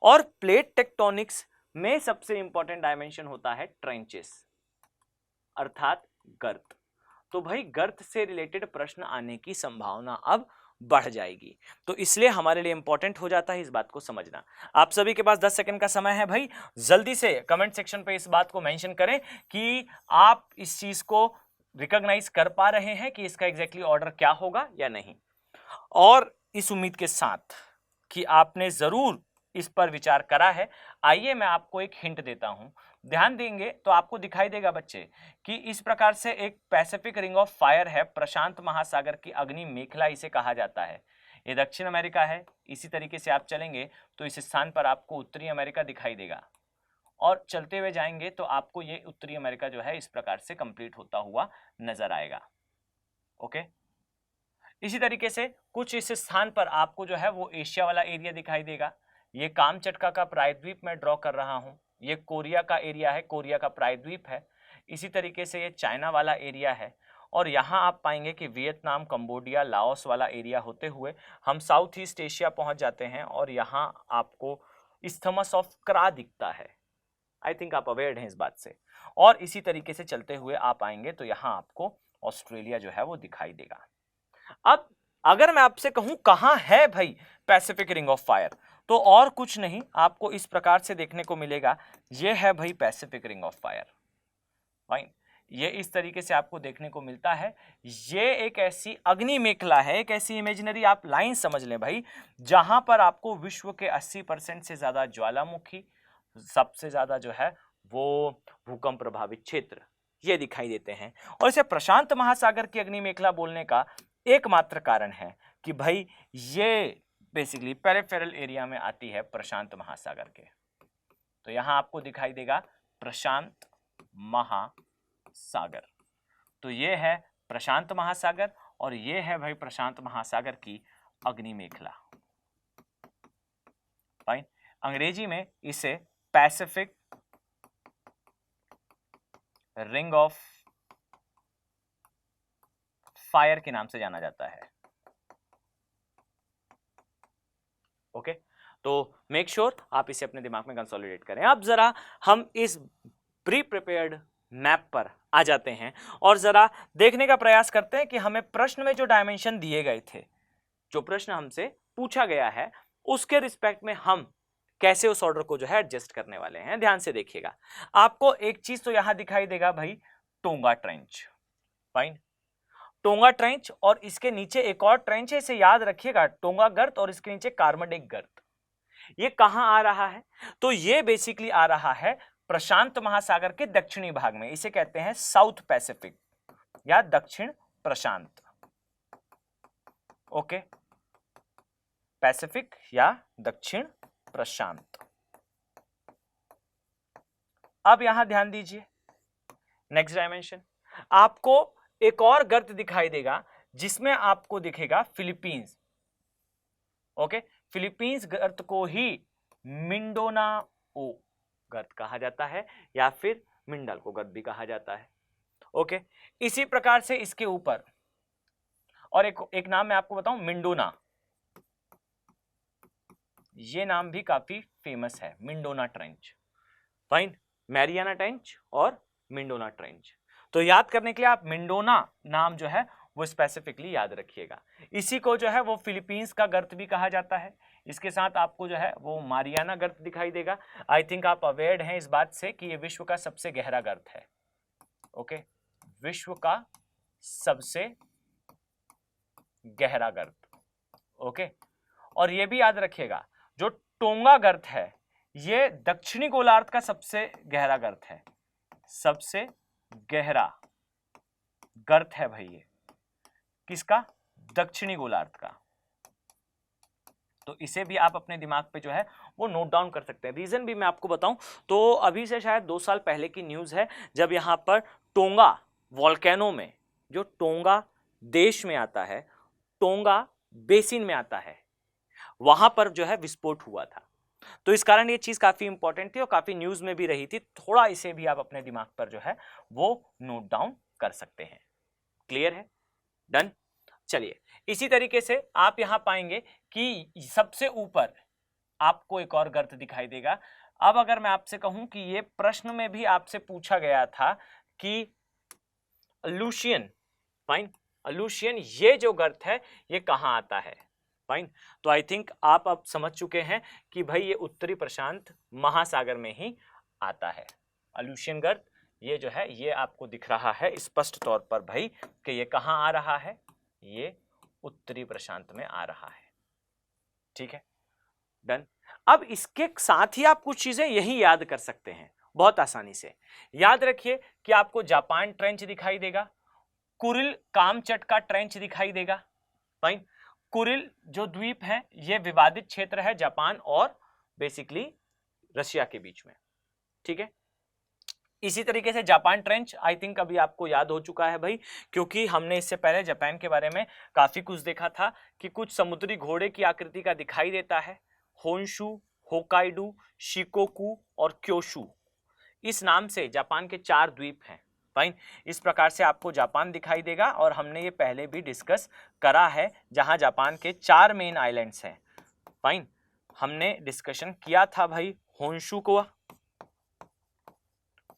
और प्लेट टेक्टोनिक्स में सबसे इंपॉर्टेंट डायमेंशन होता है ट्रेंचेस, अर्थात गर्त। तो भाई गर्त से रिलेटेड प्रश्न आने की संभावना अब बढ़ जाएगी, तो इसलिए हमारे लिए इंपॉर्टेंट हो जाता है इस बात को समझना। आप सभी के पास 10 सेकंड का समय है भाई, जल्दी से कमेंट सेक्शन पे इस बात को मेंशन करें कि आप इस चीज को रिकॉग्नाइज कर पा रहे हैं कि इसका एग्जैक्टली ऑर्डर क्या होगा या नहीं। और इस उम्मीद के साथ कि आपने जरूर इस पर विचार करा है, आइए मैं आपको एक हिंट देता हूं। ध्यान देंगे तो आपको दिखाई देगा बच्चे कि इस प्रकार से एक पैसिफिक रिंग ऑफ फायर है, प्रशांत महासागर की अग्नि मेखला इसे कहा जाता है। ये दक्षिण अमेरिका है। इसी तरीके से आप चलेंगे तो इस स्थान पर आपको उत्तरी अमेरिका दिखाई देगा, और चलते हुए जाएंगे तो आपको ये उत्तरी अमेरिका जो है इस प्रकार से कंप्लीट होता हुआ नजर आएगा। ओके, इसी तरीके से कुछ इस स्थान पर आपको जो है वो एशिया वाला एरिया दिखाई देगा। ये कामचटका का प्रायद्वीप मैं ड्रॉ कर रहा हूं। ये कोरिया का एरिया है, कोरिया का प्रायद्वीप है। इसी तरीके से ये चाइना वाला एरिया है और यहाँ आप पाएंगे कि वियतनाम, कंबोडिया, लाओस वाला एरिया होते हुए हम साउथ ईस्ट एशिया पहुंच जाते हैं और यहाँ आपको इस्थमस ऑफ क्रा दिखता है। आई थिंक आप अवेयर हैं इस बात से। और इसी तरीके से चलते हुए आप आएंगे तो यहाँ आपको ऑस्ट्रेलिया जो है वो दिखाई देगा। अब अगर मैं आपसे कहूं कहां है भाई पैसिफिक रिंग ऑफ फायर, तो और कुछ नहीं, आपको इस प्रकार से देखने को मिलेगा। ये है भाई Pacific ring of fire. Fine, ये इस तरीके से आपको देखने को मिलता है। ये एक ऐसी अग्नि मेखला है, एक ऐसी इमेजिनरी आप लाइन समझ लें भाई, जहां पर आपको विश्व के 80% से ज्यादा ज्वालामुखी, सबसे ज्यादा जो है वो भूकंप प्रभावित क्षेत्र ये दिखाई देते हैं। और इसे प्रशांत महासागर की अग्नि मेखला बोलने का एकमात्र कारण है कि भाई ये बेसिकली पेरिफेरल एरिया में आती है प्रशांत महासागर के। तो यहां आपको दिखाई देगा प्रशांत महासागर। तो ये है प्रशांत महासागर और ये है भाई प्रशांत महासागर की अग्नि मेखला। फाइन, अंग्रेजी में इसे पैसिफिक रिंग ऑफ फायर के नाम से जाना जाता है। ओके, तो मेक श्योर आप इसे अपने दिमाग में कंसोलिडेट करें। अब जरा हम इस प्री प्रिपेयर्ड मैप पर आ जाते हैं और जरा देखने का प्रयास करते हैं कि हमें प्रश्न में जो डायमेंशन दिए गए थे, जो प्रश्न हमसे पूछा गया है, उसके रिस्पेक्ट में हम कैसे उस ऑर्डर को जो है एडजस्ट करने वाले हैं। ध्यान से देखिएगा, आपको एक चीज तो यहां दिखाई देगा भाई, tonga trench. Fine, tonga trench और इसके नीचे एक और ट्रेंच है, इसे याद रखिएगा, टोंगा गर्त और इसके नीचे कार्मडिक गर्त। ये कहां आ रहा है? तो ये बेसिकली आ रहा है प्रशांत महासागर के दक्षिणी भाग में। इसे कहते हैं साउथ पैसिफिक या दक्षिण प्रशांत। ओके, पैसिफिक या दक्षिण प्रशांत। अब यहां ध्यान दीजिए, नेक्स्ट डायमेंशन, आपको एक और गर्त दिखाई देगा जिसमें आपको दिखेगा फिलीपींस। ओके, फिलीपींस गर्त को ही मिंडोनाओ गर्त कहा जाता है या फिर मिंडल को गर्त भी कहा जाता है। ओके, इसी प्रकार से इसके ऊपर और एक नाम मैं आपको बताऊं, मिंडोना। ये नाम भी काफी फेमस है, मिंडोना ट्रेंच। फाइन, मैरियाना ट्रेंच और मिंडोना ट्रेंच। तो याद करने के लिए आप मिंडोना नाम जो है वो स्पेसिफिकली याद रखिएगा। इसी को जो है वो फिलीपींस का गर्त भी कहा जाता है। इसके साथ आपको जो है वो मारियाना गर्त दिखाई देगा। आई थिंक आप अवेयर हैं इस बात से कि ये विश्व का सबसे गहरा गर्त है। ओके, विश्व का सबसे गहरा गर्त। ओके, और ये भी याद रखिएगा, जो टोंगा गर्त है ये दक्षिणी गोलार्ध का सबसे गहरा गर्त है। सबसे गहरा गर्त है भाई ये किसका? दक्षिणी गोलार्ध का। तो इसे भी आप अपने दिमाग पे जो है वो नोट डाउन कर सकते हैं। रीजन भी मैं आपको बताऊं तो अभी से शायद 2 साल पहले की न्यूज है, जब यहां पर टोंगा वोल्केनो में, जो टोंगा देश में आता है, टोंगा बेसिन में आता है, वहां पर जो है विस्फोट हुआ था। तो इस कारण ये चीज काफी इंपॉर्टेंट थी और काफी न्यूज में भी रही थी। थोड़ा इसे भी आप अपने दिमाग पर जो है वो नोट डाउन कर सकते हैं। क्लियर है? डन। चलिए, इसी तरीके से आप यहां पाएंगे कि सबसे ऊपर आपको एक और गर्त दिखाई देगा। अब अगर मैं आपसे कहूं कि ये प्रश्न में भी आपसे पूछा गया था कि लूशियन, फाइन, लूशियन ये जो गर्त है ये कहां आता है? फाइन, तो आई थिंक आप अब समझ चुके हैं कि भाई ये उत्तरी प्रशांत महासागर में ही आता है। लूशियन गर्त ये जो है ये आपको दिख रहा है स्पष्ट तौर पर भाई कि ये कहां आ रहा है, ये उत्तरी प्रशांत में आ रहा है। ठीक है, डन। अब इसके साथ ही आप कुछ चीजें यही याद कर सकते हैं बहुत आसानी से। याद रखिए कि आपको जापान ट्रेंच दिखाई देगा, कुरिल कामचटका ट्रेंच दिखाई देगा। फाइन, कुरिल जो द्वीप है ये विवादित क्षेत्र है जापान और बेसिकली रशिया के बीच में। ठीक है, इसी तरीके से जापान ट्रेंच आई थिंक अभी आपको याद हो चुका है भाई, क्योंकि हमने इससे पहले जापान के बारे में काफी कुछ देखा था कि कुछ समुद्री घोड़े की आकृति का दिखाई देता है। होन्शु, होकाइडो, शिकोकू और क्योशु, इस नाम से जापान के 4 द्वीप हैं। फाइन, इस प्रकार से आपको जापान दिखाई देगा और हमने ये पहले भी डिस्कस करा है, जहां जापान के 4 मेन आइलैंड्स हैं। फाइन, हमने डिस्कशन किया था भाई होन्शु को,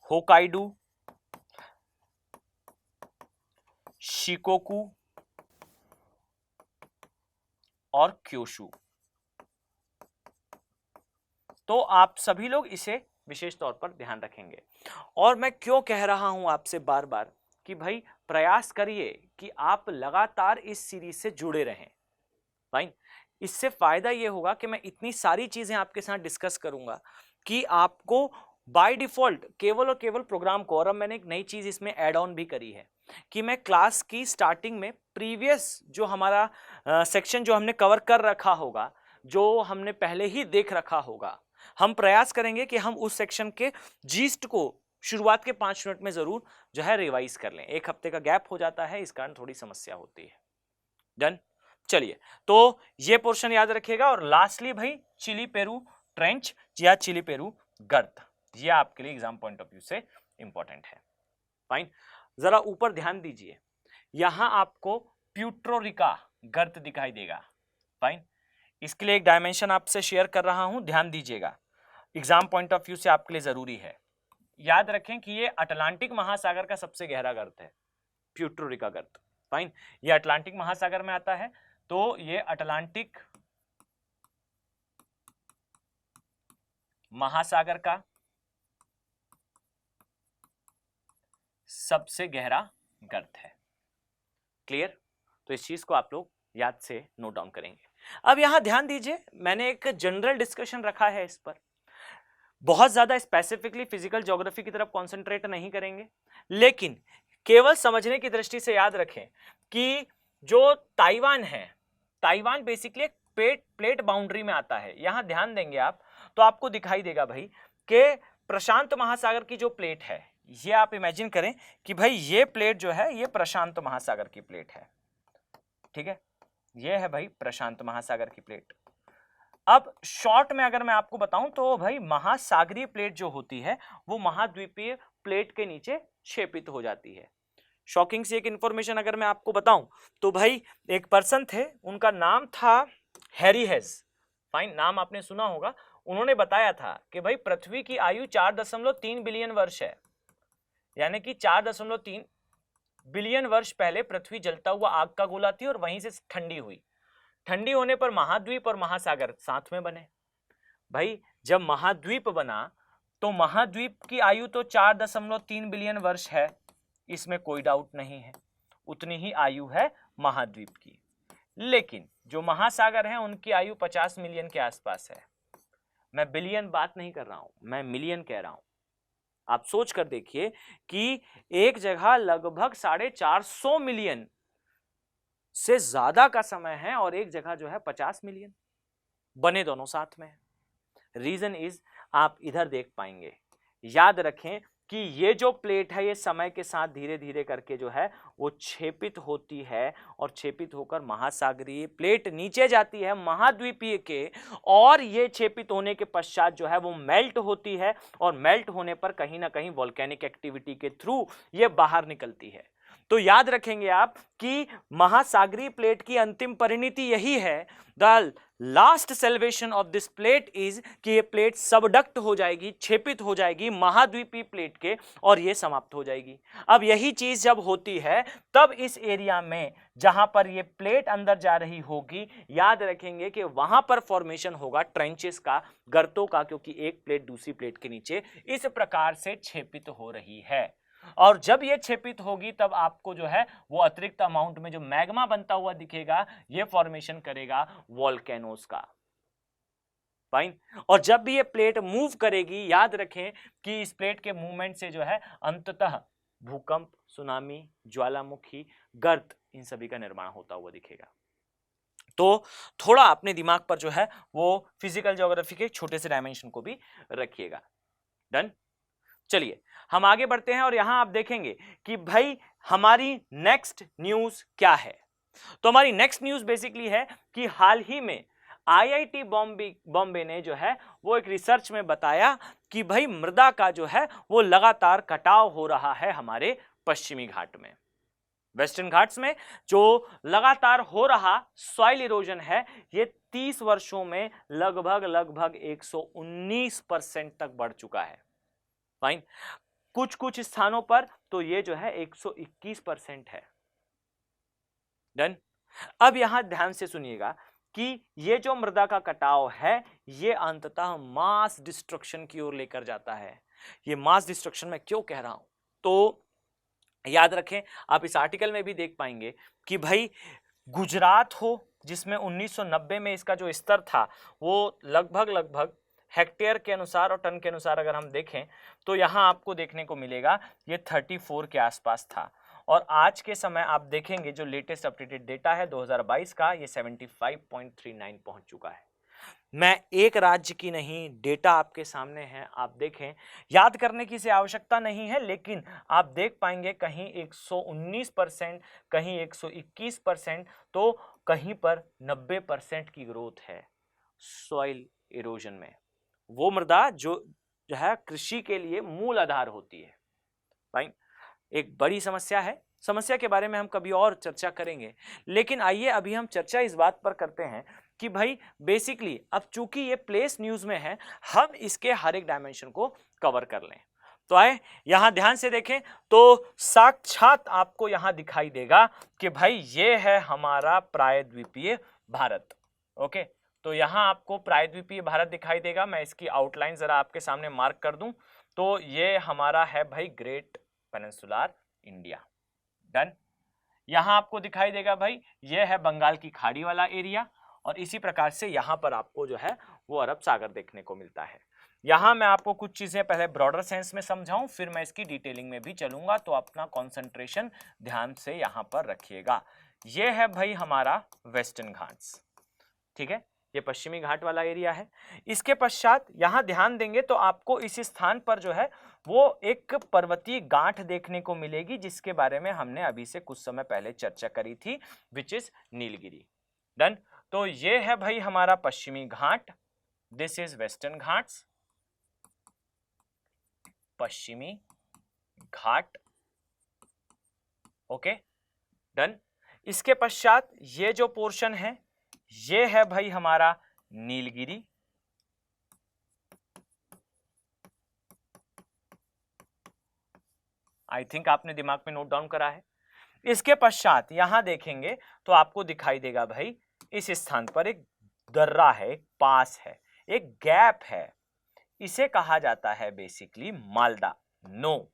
होकाइडो, शिकोकू और क्योशु। तो आप सभी लोग इसे विशेष तौर पर ध्यान रखेंगे। और मैं क्यों कह रहा हूं आपसे बार बार कि भाई प्रयास करिए कि आप लगातार इस सीरीज से जुड़े रहें। फाइन, इससे फायदा ये होगा कि मैं इतनी सारी चीजें आपके साथ डिस्कस करूंगा कि आपको बाय डिफॉल्ट केवल और केवल प्रोग्राम को, और अब मैंने एक नई चीज इसमें ऐड ऑन भी करी है कि मैं क्लास की स्टार्टिंग में प्रीवियस जो हमारा सेक्शन जो हमने कवर कर रखा होगा, जो हमने पहले ही देख रखा होगा, हम प्रयास करेंगे कि हम उस सेक्शन के जीस्ट को शुरुआत के 5 मिनट में जरूर जो है रिवाइज कर लें। 1 हफ्ते का गैप हो जाता है, इस कारण थोड़ी समस्या होती है। डन, चलिए, तो ये पोर्शन याद रखिएगा। और लास्टली भाई चिली पेरू ट्रेंच या चिली पेरू गर्त, ये आपके लिए एग्जाम पॉइंट ऑफ व्यू से इंपॉर्टेंट है। फाइन, जरा ऊपर ध्यान दीजिए, यहां आपको प्यूर्टो रिको गर्त दिखाई देगा। फाइन, इसके लिए एक डायमेंशन आपसे शेयर कर रहा हूं, ध्यान दीजिएगा, एग्जाम पॉइंट ऑफ व्यू से आपके लिए जरूरी है। याद रखें कि ये अटलांटिक महासागर का सबसे गहरा गर्त है, प्यूर्टो रिको गर्त। फाइन, ये अटलांटिक महासागर में आता है, तो ये अटलांटिक महासागर का सबसे गहरा गर्त है। क्लियर? तो इस चीज को आप लोग याद से नोट डाउन करेंगे। अब यहां ध्यान दीजिए, मैंने एक जनरल डिस्कशन रखा है इस पर, बहुत ज्यादा स्पेसिफिकली फिजिकल ज्योग्राफी की तरफ कॉन्सेंट्रेट नहीं करेंगे, लेकिन केवल समझने की दृष्टि से याद रखें कि जो ताइवान है, ताइवान बेसिकली एक प्लेट बाउंड्री में आता है। यहां ध्यान देंगे आप तो आपको दिखाई देगा भाई कि प्रशांत महासागर की जो प्लेट है, ये आप इमेजिन करें कि भाई ये प्लेट जो है ये प्रशांत महासागर की प्लेट है। ठीक है, ये है भाई प्रशांत महासागर की प्लेट। अब शॉर्ट में अगर मैं आपको बताऊं तो भाई महासागरीय प्लेट जो होती है वो महाद्वीपीय प्लेट के नीचे क्षेपित हो जाती है। शॉकिंग सी एक इंफॉर्मेशन अगर मैं आपको बताऊं तो भाई एक पर्सन थे, उनका नाम था हैरी हेज। फाइन, नाम आपने सुना होगा। उन्होंने बताया था कि भाई पृथ्वी की आयु 4.3 बिलियन वर्ष है, यानी कि 4.3 बिलियन वर्ष पहले पृथ्वी जलता हुआ आग का गोला थी और वहीं से ठंडी हुई। ठंडी होने पर महाद्वीप और महासागर साथ में बने। भाई जब महाद्वीप बना तो महाद्वीप की आयु तो 4.3 बिलियन वर्ष है, इसमें कोई डाउट नहीं है, उतनी ही आयु है महाद्वीप की। लेकिन जो महासागर हैं उनकी आयु 50 मिलियन के आसपास है। मैं बिलियन बात नहीं कर रहा हूं, मैं मिलियन कह रहा हूं। आप सोच कर देखिए कि एक जगह लगभग 450 मिलियन से ज्यादा का समय है और एक जगह जो है 50 मिलियन, बने दोनों साथ में। रीजन इज, आप इधर देख पाएंगे, याद रखें कि ये जो प्लेट है ये समय के साथ धीरे धीरे करके जो है वो क्षेपित होती है और क्षेपित होकर महासागरीय प्लेट नीचे जाती है महाद्वीपीय के, और ये क्षेपित होने के पश्चात जो है वो मेल्ट होती है और मेल्ट होने पर कहीं ना कहीं वोल्केनिक एक्टिविटी के थ्रू ये बाहर निकलती है। तो याद रखेंगे आप कि महासागरीय प्लेट की अंतिम परिणति यही है, the last salvation of this plate is कि ये प्लेट सबडक्ट हो जाएगी, क्षेपित हो जाएगी महाद्वीपीय प्लेट के, और ये समाप्त हो जाएगी। अब यही चीज जब होती है तब इस एरिया में जहां पर ये प्लेट अंदर जा रही होगी, याद रखेंगे कि वहां पर फॉर्मेशन होगा ट्रेंचेस का, गर्तों का, क्योंकि एक प्लेट दूसरी प्लेट के नीचे इस प्रकार से क्षेपित हो रही है। और जब ये क्षेपित होगी तब आपको जो है वो अतिरिक्त अमाउंट में जो मैग्मा बनता हुआ दिखेगा, ये फॉर्मेशन करेगा वोल्केनोस का। फाइन, और जब भी ये प्लेट मूव करेगी, याद रखें कि इस प्लेट के मूवमेंट से जो है अंततः भूकंप, सुनामी, ज्वालामुखी, गर्त, इन सभी का निर्माण होता हुआ दिखेगा। तो थोड़ा अपने दिमाग पर जो है वो फिजिकल ज्योग्राफी के छोटे से डायमेंशन को भी रखिएगा। डन? चलिए हम आगे बढ़ते हैं और यहां आप देखेंगे कि भाई हमारी नेक्स्ट न्यूज क्या है। तो हमारी नेक्स्ट न्यूज बेसिकली है कि हाल ही में आईआईटी बॉम्बे ने जो है वो एक रिसर्च में बताया कि भाई मृदा का जो है वो लगातार कटाव हो रहा है हमारे पश्चिमी घाट में, वेस्टर्न घाट्स में जो लगातार हो रहा सॉइल इरोजन है ये 30 वर्षों में लगभग 119% तक बढ़ चुका है। फाइन, कुछ स्थानों पर तो ये जो है 121% है। डन। अब यहां ध्यान से सुनिएगा कि ये जो मृदा का कटाव है ये अंततः मास डिस्ट्रक्शन की ओर लेकर जाता है। ये मास डिस्ट्रक्शन मैं क्यों कह रहा हूं, तो याद रखें, आप इस आर्टिकल में भी देख पाएंगे कि भाई गुजरात हो जिसमें 1990 में इसका जो स्तर था वो लगभग हेक्टेयर के अनुसार और टन के अनुसार अगर हम देखें तो यहां आपको देखने को मिलेगा ये 34 के आसपास था, और आज के समय आप देखेंगे जो लेटेस्ट अपडेटेड डेटा है 2022 का ये 75.39 पहुंच चुका है। मैं एक राज्य की नहीं, डेटा आपके सामने है, आप देखें, याद करने की से आवश्यकता नहीं है, लेकिन आप देख पाएंगे कहीं 119%, कहीं 121%, तो कहीं पर 90% की ग्रोथ है सॉइल इरोजन में। वो मृदा जो है कृषि के लिए मूल आधार होती है। फाइन, एक बड़ी समस्या है, समस्या के बारे में हम कभी और चर्चा करेंगे, लेकिन आइए अभी हम चर्चा इस बात पर करते हैं कि भाई बेसिकली अब चूंकि ये प्लेस न्यूज में है हम इसके हर एक डायमेंशन को कवर कर लें। तो आए यहां ध्यान से देखें तो साक्षात आपको यहां दिखाई देगा कि भाई ये है हमारा प्रायद्वीपीय भारत। ओके, तो यहां आपको प्रायद्वीपीय भारत दिखाई देगा। मैं इसकी आउटलाइन जरा आपके सामने मार्क कर दूं तो ये हमारा है भाई ग्रेट पेनिनसुलर इंडिया। डन। यहां आपको दिखाई देगा भाई ये है बंगाल की खाड़ी वाला एरिया, और इसी प्रकार से यहां पर आपको जो है वो अरब सागर देखने को मिलता है। यहां मैं आपको कुछ चीजें पहले ब्रॉडर सेंस में समझाऊं, फिर मैं इसकी डिटेलिंग में भी चलूंगा, तो अपना कंसंट्रेशन ध्यान से यहां पर रखिएगा। ये है भाई हमारा वेस्टर्न घाट्स, ठीक है, ये पश्चिमी घाट वाला एरिया है। इसके पश्चात यहां ध्यान देंगे तो आपको इस स्थान पर जो है वो एक पर्वतीय गांठ देखने को मिलेगी जिसके बारे में हमने अभी से कुछ समय पहले चर्चा करी थी, विच इज नीलगिरी। डन। तो ये है भाई हमारा पश्चिमी घाट, दिस इज वेस्टर्न घाट्स, पश्चिमी घाट। Okay, done. इसके पश्चात ये जो पोर्शन है ये है भाई हमारा नीलगिरी। आई थिंक आपने दिमाग में नोट डाउन करा है। इसके पश्चात यहां देखेंगे तो आपको दिखाई देगा भाई इस स्थान पर एक दर्रा है, एक पास है, एक गैप है, इसे कहा जाता है बेसिकली मालदा। नो,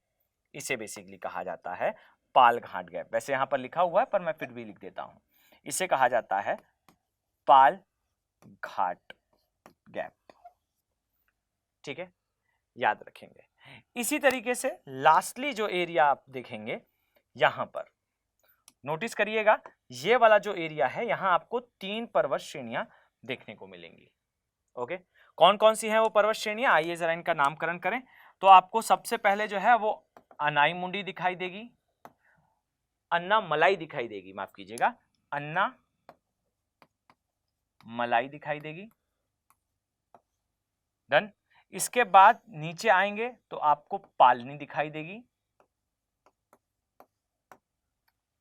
इसे बेसिकली कहा जाता है पाल घाट गैप। वैसे यहां पर लिखा हुआ है पर मैं फिर भी लिख देता हूं, इसे कहा जाता है पाल घाट गैप। ठीक है, याद रखेंगे। इसी तरीके से लास्टली जो एरिया आप देखेंगे यहां पर नोटिस करिएगा, ये वाला जो एरिया है यहां आपको 3 पर्वत श्रेणियां देखने को मिलेंगी। ओके, कौन कौन सी हैं वो पर्वत श्रेणियां, आइए जरा इनका नामकरण करें। तो आपको सबसे पहले जो है वो अनाई मुंडी दिखाई देगी, अन्ना मलाई दिखाई देगी, माफ कीजिएगा, अन्ना मलाई दिखाई देगी। डन। इसके बाद नीचे आएंगे तो आपको पालनी दिखाई देगी।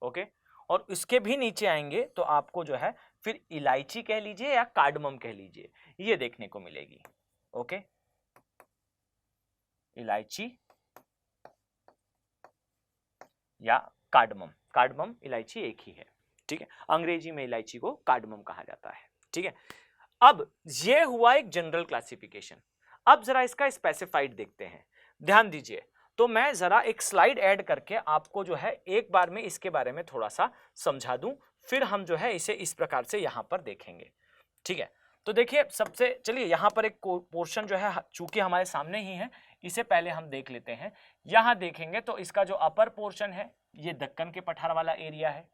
ओके, और इसके भी नीचे आएंगे तो आपको जो है फिर इलायची कह लीजिए या कार्डमम कह लीजिए, ये देखने को मिलेगी। ओके, इलायची या कार्डमम, कार्डमम इलायची एक ही है, ठीक है, अंग्रेजी में इलायची को कार्डमम कहा जाता है। ठीक है, अब ये हुआ एक जनरल क्लासिफिकेशन। अब जरा इसका स्पेसिफाइड देखते हैं, ध्यान दीजिए। तो मैं जरा एक स्लाइड ऐड करके आपको जो है एक बार में इसके बारे में थोड़ा सा समझा दूं, फिर हम जो है इसे इस प्रकार से यहां पर देखेंगे। ठीक है, तो देखिए सबसे, चलिए यहां पर एक पोर्शन जो है चूंकि हमारे सामने ही है, इसे पहले हम देख लेते हैं। यहां देखेंगे तो इसका जो अपर पोर्शन है ये दक्कन के पठार वाला एरिया है,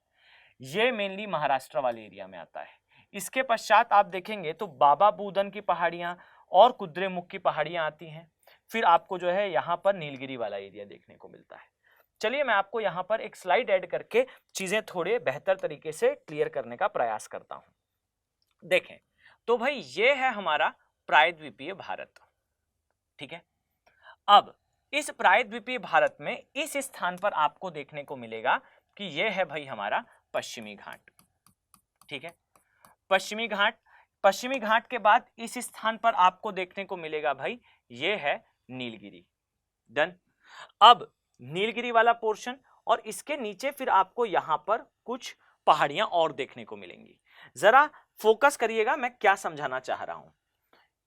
ये मेनली महाराष्ट्र वाले एरिया में आता है। इसके पश्चात आप देखेंगे तो बाबा बूदन की पहाड़ियां और कुद्रेमुख की पहाड़ियां आती हैं। फिर आपको जो है यहाँ पर नीलगिरी वाला एरिया देखने को मिलता है। चलिए मैं आपको यहाँ पर एक स्लाइड ऐड करके चीजें थोड़े बेहतर तरीके से क्लियर करने का प्रयास करता हूं। देखें तो भाई ये है हमारा प्रायद्वीपीय भारत, ठीक है। अब इस प्रायद्वीपीय भारत में इस स्थान पर आपको देखने को मिलेगा कि यह है भाई हमारा पश्चिमी घाट, ठीक है। पश्चिमी घाट के बाद इस स्थान पर आपको देखने को मिलेगा भाई ये है नीलगिरी। डन। अब नीलगिरी वाला पोर्शन और इसके नीचे फिर आपको यहां पर कुछ पहाड़ियां और देखने को मिलेंगी। जरा फोकस करिएगा मैं क्या समझाना चाह रहा हूं।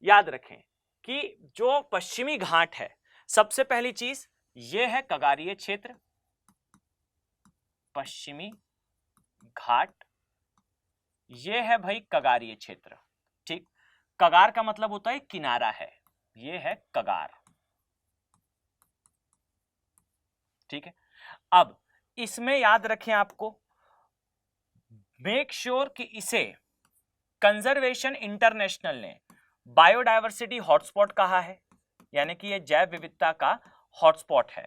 याद रखें कि जो पश्चिमी घाट है, सबसे पहली चीज ये है कगारिय क्षेत्र, पश्चिमी घाट ये है भाई कगारिय क्षेत्र, ठीक। कगार का मतलब होता है किनारा है, ये है कगार, ठीक है। अब इसमें याद रखें आपको, मेक श्योर कि इसे कंजर्वेशन इंटरनेशनल ने बायोडायवर्सिटी हॉटस्पॉट कहा है, यानी कि यह जैव विविधता का हॉटस्पॉट है।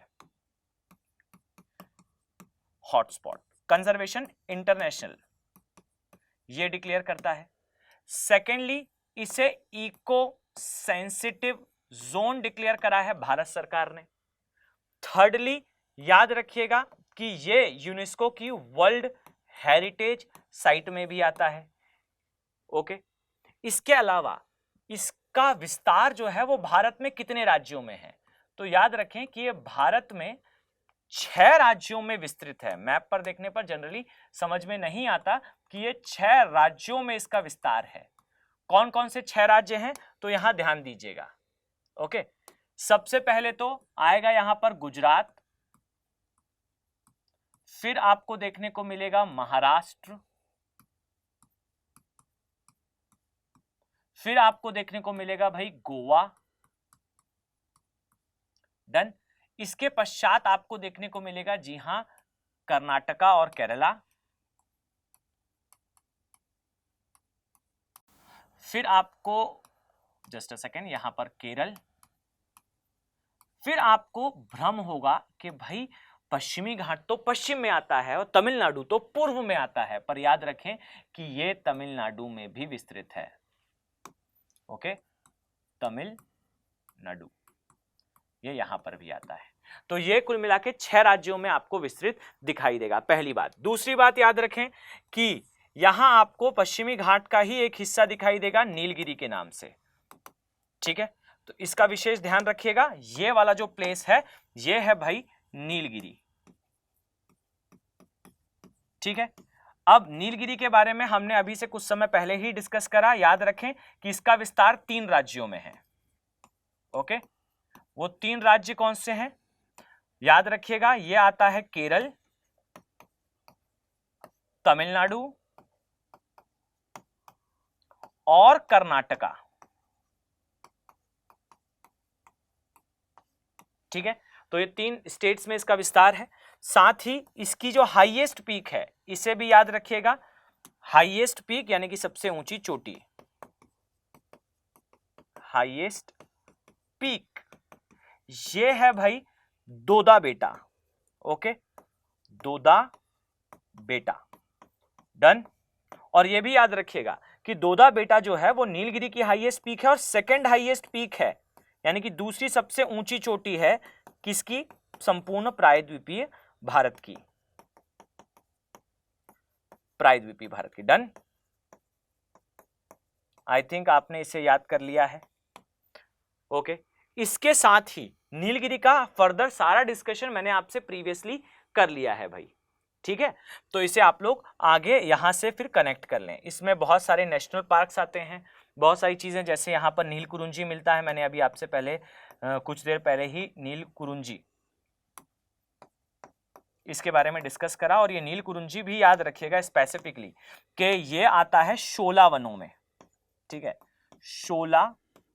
हॉटस्पॉट कंजर्वेशन इंटरनेशनल ये डिक्लेयर करता है। सेकेंडली इसे इको सेंसिटिव जोन डिक्लेयर करा है भारत सरकार ने। थर्डली याद रखिएगा कि ये यूनेस्को की वर्ल्ड हेरिटेज साइट में भी आता है, ओके। इसके अलावा इसका विस्तार जो है वो भारत में कितने राज्यों में है, तो याद रखें कि ये भारत में 6 राज्यों में विस्तृत है। मैप पर देखने पर जनरली समझ में नहीं आता कि ये 6 राज्यों में इसका विस्तार है। कौन कौन से 6 राज्य हैं, तो यहां ध्यान दीजिएगा, ओके। सबसे पहले तो आएगा यहां पर गुजरात, फिर आपको देखने को मिलेगा महाराष्ट्र, फिर आपको देखने को मिलेगा भाई गोवा। डन। इसके पश्चात आपको देखने को मिलेगा जी हां कर्नाटका और केरला, फिर आपको जस्ट अ सेकेंड यहां पर केरल, फिर आपको भ्रम होगा कि भाई पश्चिमी घाट तो पश्चिम में आता है और तमिलनाडु तो पूर्व में आता है, पर याद रखें कि यह तमिलनाडु में भी विस्तृत है, ओके। तमिलनाडु ये यहां पर भी आता है। तो ये कुल मिला के 6 राज्यों में आपको विस्तृत दिखाई देगा, पहली बात। दूसरी बात याद रखें कि यहां आपको पश्चिमी घाट का ही एक हिस्सा दिखाई देगा नीलगिरी के नाम से, ठीक है। तो इसका विशेष ध्यान रखिएगा, ये वाला जो प्लेस है ये है भाई नीलगिरी, ठीक है। अब नीलगिरी के बारे में हमने अभी से कुछ समय पहले ही डिस्कस करा। याद रखें कि इसका विस्तार 3 राज्यों में है, ओके। वो 3 राज्य कौन से हैं, याद रखिएगा, ये आता है केरल, तमिलनाडु और कर्नाटका, ठीक है। तो ये 3 स्टेट्स में इसका विस्तार है। साथ ही इसकी जो हाईएस्ट पीक है इसे भी याद रखिएगा, हाईएस्ट पीक यानी कि सबसे ऊंची चोटी, हाईएस्ट पीक ये है भाई दोदा बेटा, ओके, दोदा बेटा। डन। और ये भी याद रखिएगा कि दोदा बेटा जो है वो नीलगिरी की हाईएस्ट पीक है और सेकंड हाईएस्ट पीक है, यानी कि दूसरी सबसे ऊंची चोटी है किसकी, संपूर्ण प्रायद्वीपीय भारत की, प्रायद्वीपीय भारत की। डन। आई थिंक आपने इसे याद कर लिया है, ओके। इसके साथ ही नीलगिरी का फर्दर सारा डिस्कशन मैंने आपसे प्रीवियसली कर लिया है भाई, ठीक है। तो इसे आप लोग आगे यहां से फिर कनेक्ट कर लें। इसमें बहुत सारे नेशनल पार्क्स आते हैं, बहुत सारी चीजें, जैसे यहाँ पर नील कुरुंजी मिलता है, मैंने अभी आपसे पहले कुछ देर पहले ही नील कुरुंजी इसके बारे में डिस्कस करा। और ये नील कुरुंजी भी याद रखिएगा स्पेसिफिकली कि ये आता है शोला वनों में, ठीक है, शोला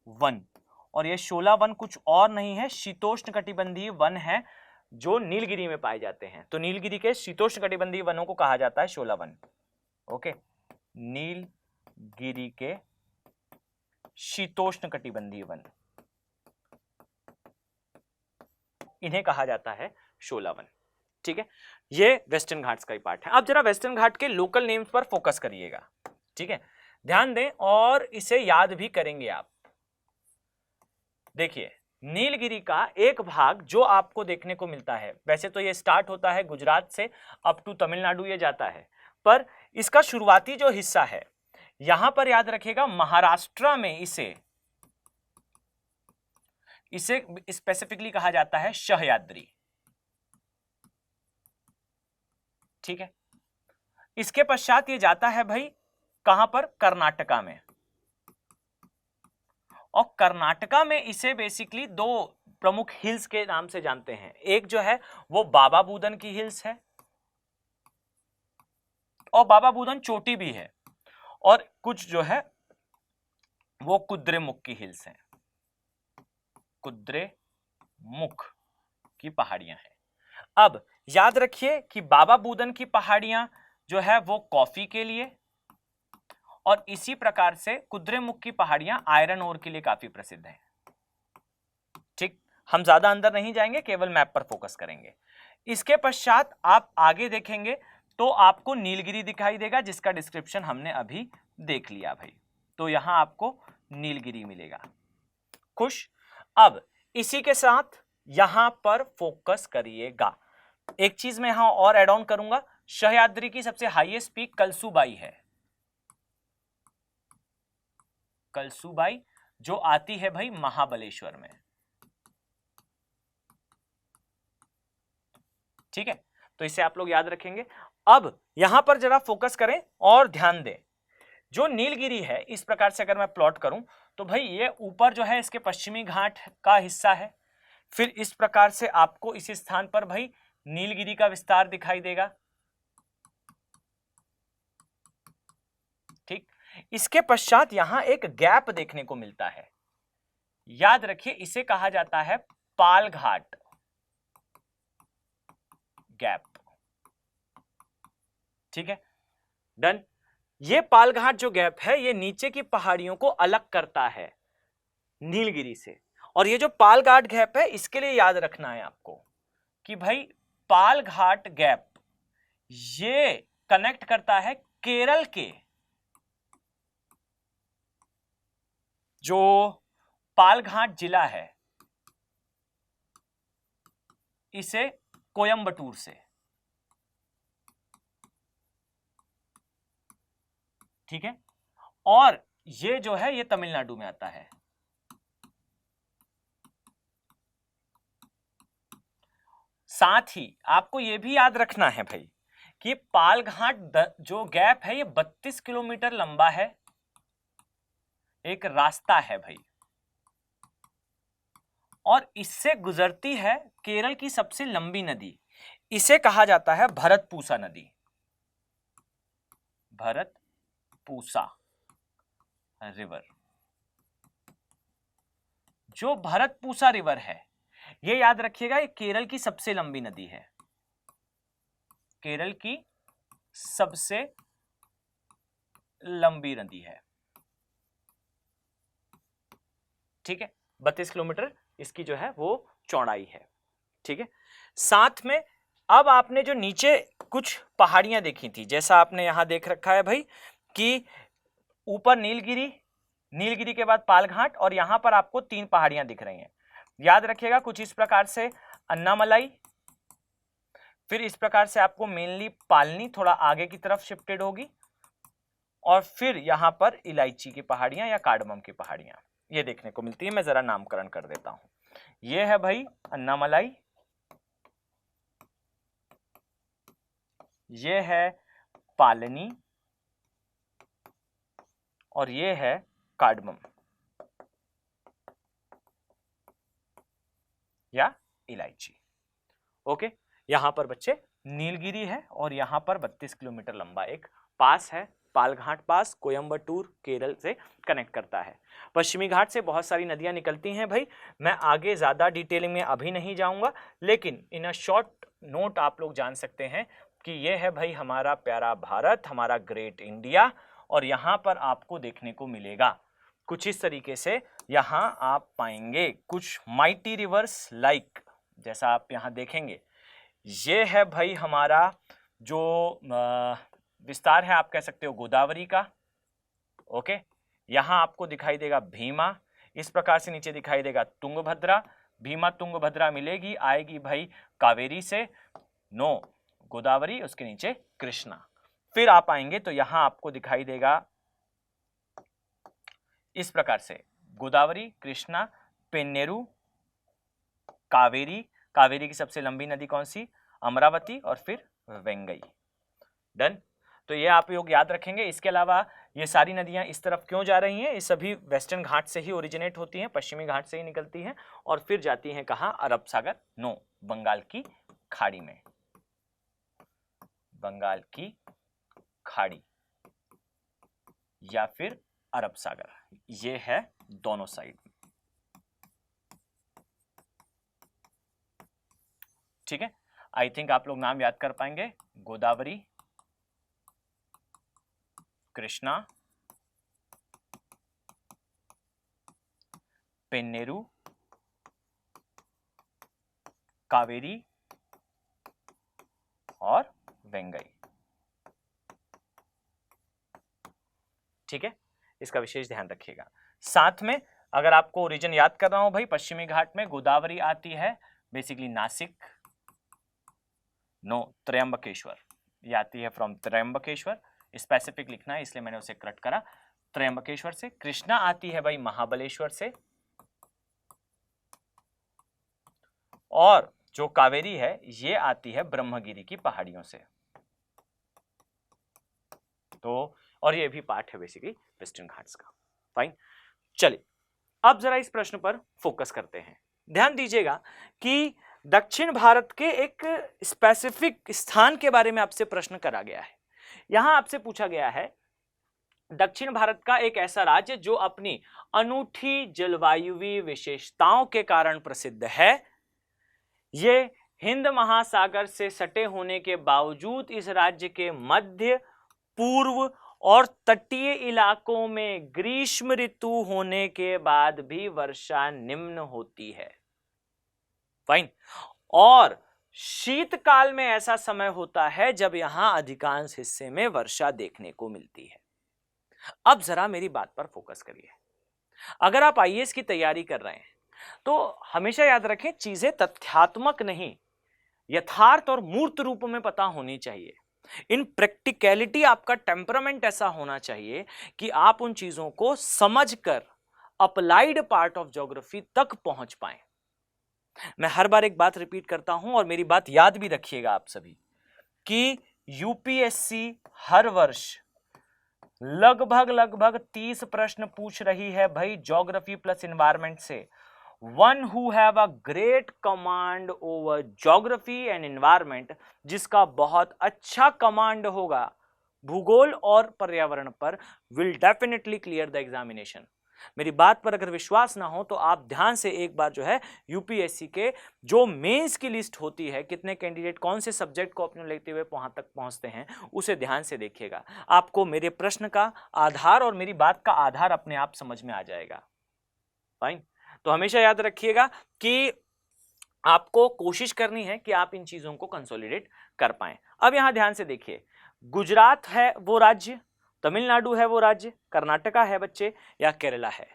वन। और ये शोला वन कुछ और नहीं है, शीतोष्ण कटिबंधीय वन है जो नीलगिरी में पाए जाते हैं। तो नीलगिरी के शीतोष्ण कटिबंधीय वनों को कहा जाता है शोला वन, ओके। नीलगिरी के शीतोष्ण कटिबंधीय वन, इन्हें कहा जाता है शोलावन। ठीक है, ये वेस्टर्न घाट्स का ही पार्ट है। अब जरा वेस्टर्न घाट के लोकल नेम्स पर फोकस करिएगा। ठीक है, ध्यान दें और इसे याद भी करेंगे आप। देखिए, नीलगिरी का एक भाग जो आपको देखने को मिलता है, वैसे तो ये स्टार्ट होता है गुजरात से अप टू तमिलनाडु ये जाता है, पर इसका शुरुआती जो हिस्सा है यहां पर याद रखिएगा महाराष्ट्र में इसे स्पेसिफिकली कहा जाता है सह्याद्री। ठीक है, इसके पश्चात ये जाता है भाई कहां पर, कर्नाटका में, और कर्नाटका में इसे बेसिकली दो प्रमुख हिल्स के नाम से जानते हैं। एक जो है वो बाबा बूदन की हिल्स है, और बाबा बूदन चोटी भी है, और कुछ जो है वो कुद्रेमुख की हिल्स हैं, कुद्रेमुख की पहाड़ियां हैं। अब याद रखिए कि बाबा बूदन की पहाड़ियां जो है वो कॉफी के लिए, और इसी प्रकार से कुद्रेमुख की पहाड़ियां आयरन ओर के लिए काफी प्रसिद्ध हैं। ठीक, हम ज्यादा अंदर नहीं जाएंगे, केवल मैप पर फोकस करेंगे। इसके पश्चात आप आगे देखेंगे तो आपको नीलगिरी दिखाई देगा, जिसका डिस्क्रिप्शन हमने अभी देख लिया भाई। तो यहां आपको नीलगिरी मिलेगा। खुश। अब इसी के साथ यहां पर फोकस करिएगा। एक चीज मैं यहां और एड ऑन करूंगा, सह्याद्री की सबसे हाईएस्ट पीक कलसूबाई है, कलसूबाई, जो आती है भाई महाबलेश्वर में। ठीक है, तो इसे आप लोग याद रखेंगे। अब यहां पर जरा फोकस करें और ध्यान दें, जो नीलगिरी है इस प्रकार से अगर मैं प्लॉट करूं तो भाई ये ऊपर जो है इसके पश्चिमी घाट का हिस्सा है, फिर इस प्रकार से आपको इस स्थान पर भाई नीलगिरी का विस्तार दिखाई देगा। ठीक, इसके पश्चात यहां एक गैप देखने को मिलता है, याद रखिए इसे कहा जाता है पाल घाट गैप। ठीक है, डन। ये पाल घाट जो गैप है ये नीचे की पहाड़ियों को अलग करता है नीलगिरी से, और ये जो पाल घाट गैप है इसके लिए याद रखना है आपको कि भाई पाल घाट गैप ये कनेक्ट करता है केरल के जो पालघाट जिला है इसे कोयंबटूर से। ठीक है, और ये जो है ये तमिलनाडु में आता है। साथ ही आपको यह भी याद रखना है भाई कि पालघाट जो गैप है ये 32 किलोमीटर लंबा है, एक रास्ता है भाई, और इससे गुजरती है केरल की सबसे लंबी नदी, इसे कहा जाता है भरतपूसा नदी, भरतपूसा रिवर। जो भरतपूसा रिवर है ये याद रखिएगा ये केरल की सबसे लंबी नदी है, केरल की सबसे लंबी नदी है। ठीक है, 32 किलोमीटर इसकी जो है वो चौड़ाई है। ठीक है, साथ में अब आपने जो नीचे कुछ पहाड़ियां देखी थी, जैसा आपने यहां देख रखा है भाई कि ऊपर नीलगिरी, नीलगिरी के बाद पालघाट, और यहां पर आपको 3 पहाड़ियां दिख रही हैं। याद रखिएगा कुछ इस प्रकार से अन्नामलाई, फिर इस प्रकार से आपको मेनली पालनी थोड़ा आगे की तरफ शिफ्टेड होगी, और फिर यहां पर इलायची की पहाड़ियां या कार्डमम की पहाड़ियां ये देखने को मिलती है। मैं जरा नामकरण कर देता हूं, ये है भाई अन्नामलाई, ये है पालनी, और ये है कार्डमम या इलायची। ओके, यहां पर बच्चे नीलगिरी है, और यहां पर 32 किलोमीटर लंबा एक पास है, पालघाट पास, कोयंबटूर केरल से कनेक्ट करता है। पश्चिमी घाट से बहुत सारी नदियां निकलती हैं भाई, मैं आगे ज़्यादा डिटेलिंग में अभी नहीं जाऊंगा, लेकिन इन अ शॉर्ट नोट आप लोग जान सकते हैं कि यह है भाई हमारा प्यारा भारत, हमारा ग्रेट इंडिया, और यहाँ पर आपको देखने को मिलेगा कुछ इस तरीके से। यहाँ आप पाएंगे कुछ माइटी रिवर्स लाइक जैसा आप यहाँ देखेंगे, ये है भाई हमारा जो विस्तार है, आप कह सकते हो गोदावरी का। ओके, यहाँ आपको दिखाई देगा भीमा, इस प्रकार से नीचे दिखाई देगा तुंगभद्रा, भीमा तुंगभद्रा मिलेगी, आएगी भाई कावेरी से, नो गोदावरी, उसके नीचे कृष्णा। फिर आप आएंगे तो यहां आपको दिखाई देगा इस प्रकार से गोदावरी, कृष्णा, पेन्नेरू, कावेरी, कावेरी की सबसे लंबी नदी कौन सी, अमरावती, और फिर वेंगई। डन। तो ये आप लोग याद रखेंगे। इसके अलावा ये सारी नदियां इस तरफ क्यों जा रही हैं, ये सभी वेस्टर्न घाट से ही ओरिजिनेट होती हैं, पश्चिमी घाट से ही निकलती हैं और फिर जाती हैं कहां, अरब सागर, नो बंगाल की खाड़ी में, बंगाल की खाड़ी या फिर अरब सागर, ये है दोनों साइड। ठीक है, आई थिंक आप लोग नाम याद कर पाएंगे, गोदावरी, कृष्णा, पेन्नेरू, कावेरी और वेंगई। ठीक है, इसका विशेष ध्यान रखिएगा। साथ में अगर आपको ओरिजिन याद कर रहा हूं भाई, पश्चिमी घाट में गोदावरी आती है बेसिकली नासिक, नो त्र्यंबकेश्वर, ये आती है फ्रॉम त्र्यंबकेश्वर, स्पेसिफिक लिखना है इसलिए मैंने उसे कट करा, त्र्यंबकेश्वर से। कृष्णा आती है भाई महाबलेश्वर से, और जो कावेरी है ये आती है ब्रह्मगिरी की पहाड़ियों से। तो और ये भी पार्ट है बेसिकली वेस्टर्न घाट्स का। फाइन, चलिए अब जरा इस प्रश्न पर फोकस करते हैं। ध्यान दीजिएगा कि दक्षिण भारत के एक स्पेसिफिक स्थान के बारे में आपसे प्रश्न करा गया है। यहां आपसे पूछा गया है दक्षिण भारत का एक ऐसा राज्य जो अपनी अनूठी जलवायुवी विशेषताओं के कारण प्रसिद्ध है, ये हिंद महासागर से सटे होने के बावजूद इस राज्य के मध्य, पूर्व और तटीय इलाकों में ग्रीष्म ऋतु होने के बाद भी वर्षा निम्न होती है। फाइन, और शीतकाल में ऐसा समय होता है जब यहां अधिकांश हिस्से में वर्षा देखने को मिलती है। अब जरा मेरी बात पर फोकस करिए। अगर आप आईएएस की तैयारी कर रहे हैं तो हमेशा याद रखें, चीजें तथ्यात्मक नहीं, यथार्थ और मूर्त रूप में पता होनी चाहिए। इन प्रैक्टिकलिटी आपका टेम्परामेंट ऐसा होना चाहिए कि आप उन चीजों को समझकर अप्लाइड पार्ट ऑफ ज्योग्राफी तक पहुंच पाएं। मैं हर बार एक बात रिपीट करता हूं और मेरी बात याद भी रखिएगा आप सभी कि यूपीएससी हर वर्ष लगभग 30 प्रश्न पूछ रही है भाई ज्योग्राफी प्लस एनवायरमेंट से। One who have a great command over geography and environment, जिसका बहुत अच्छा कमांड होगा भूगोल और पर्यावरण पर, will definitely clear the examination. मेरी बात पर अगर विश्वास ना हो तो आप ध्यान से एक बार जो है यूपीएससी के जो मेंस की लिस्ट होती है, कितने कैंडिडेट कौन से सब्जेक्ट को अपने लेते हुए वहां तक पहुंचते हैं, उसे ध्यान से देखिएगा। आपको मेरे प्रश्न का आधार और मेरी बात का आधार अपने आप समझ में आ जाएगा। फाइन, तो हमेशा याद रखिएगा कि आपको कोशिश करनी है कि आप इन चीजों को कंसोलिडेट कर पाएं। अब यहां ध्यान से देखिए, गुजरात है वो राज्य, तमिलनाडु है वो राज्य, कर्नाटका है बच्चे, या केरला है।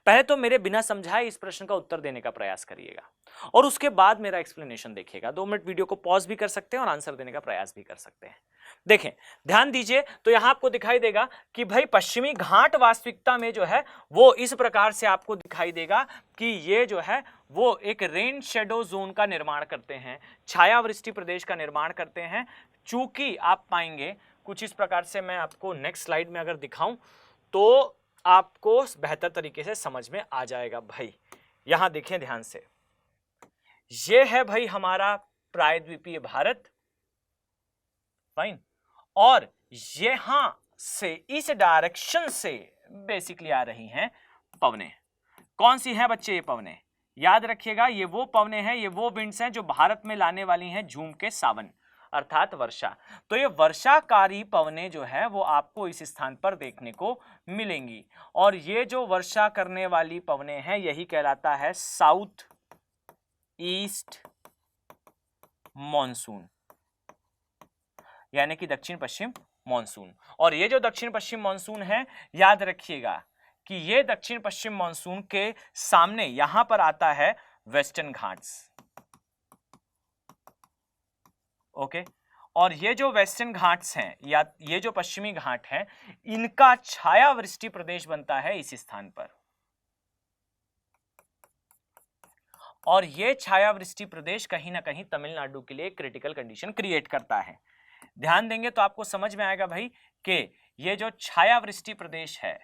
पहले तो मेरे बिना समझाए इस प्रश्न का उत्तर देने का प्रयास करिएगा और उसके बाद मेरा एक्सप्लेनेशन देखिएगा। 2 मिनट वीडियो को पॉज भी कर सकते हैं और आंसर देने का प्रयास भी कर सकते हैं। देखें, ध्यान दीजिए, तो यहां आपको दिखाई देगा कि भाई पश्चिमी घाट वास्तविकता में जो है वो इस प्रकार से आपको दिखाई देगा कि ये जो है वो एक रेन शेडो जोन का निर्माण करते हैं, छायावृष्टि प्रदेश का निर्माण करते हैं। चूंकि आप पाएंगे कुछ इस प्रकार से, मैं आपको नेक्स्ट स्लाइड में अगर दिखाऊं तो आपको बेहतर तरीके से समझ में आ जाएगा। भाई यहां देखें ध्यान से, ये है भाई हमारा प्रायद्वीपीय भारत। फाइन, और यहां से इस डायरेक्शन से बेसिकली आ रही हैं पवनें। कौन सी हैं बच्चे ये पवनें? याद रखिएगा, ये वो पवनें हैं, ये वो विंड्स हैं जो भारत में लाने वाली हैं झूम के सावन अर्थात वर्षा। तो ये वर्षाकारी पवनें जो है वो आपको इस स्थान पर देखने को मिलेंगी, और ये जो वर्षा करने वाली पवनें हैं यही कहलाता है साउथ ईस्ट मॉनसून, यानी कि दक्षिण पश्चिम मॉनसून। और ये जो दक्षिण पश्चिम मॉनसून है, याद रखिएगा कि ये दक्षिण पश्चिम मॉनसून के सामने यहां पर आता है वेस्टर्न घाट्स। ओके, और ये जो वेस्टर्न घाट्स हैं या ये जो पश्चिमी घाट हैं, इनका छायावृष्टि प्रदेश बनता है इस स्थान पर। और ये छायावृष्टि प्रदेश कहीं ना कहीं तमिलनाडु के लिए क्रिटिकल कंडीशन क्रिएट करता है। ध्यान देंगे तो आपको समझ में आएगा भाई कि ये जो छायावृष्टि प्रदेश है,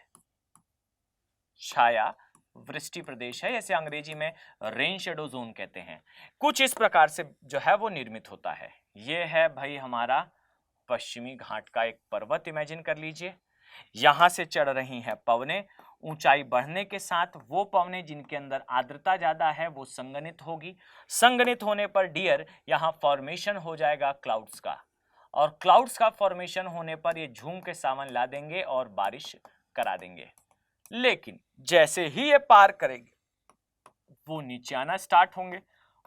छायावृष्टि प्रदेश है, जैसे अंग्रेजी में रेन शेडो जोन कहते हैं, कुछ इस प्रकार से जो है वो निर्मित होता है। ये है भाई हमारा पश्चिमी घाट का एक पर्वत, इमेजिन कर लीजिए। यहां से चढ़ रही हैं पवनें, ऊंचाई बढ़ने के साथ वो पवनें जिनके अंदर आर्द्रता ज्यादा है वो संघनित होगी। संघनित होने पर डियर यहां फॉर्मेशन हो जाएगा क्लाउड्स का, और क्लाउड्स का फॉर्मेशन होने पर ये झूम के सावन ला देंगे और बारिश करा देंगे। लेकिन जैसे ही ये पार करेंगे वो नीचे आना स्टार्ट होंगे,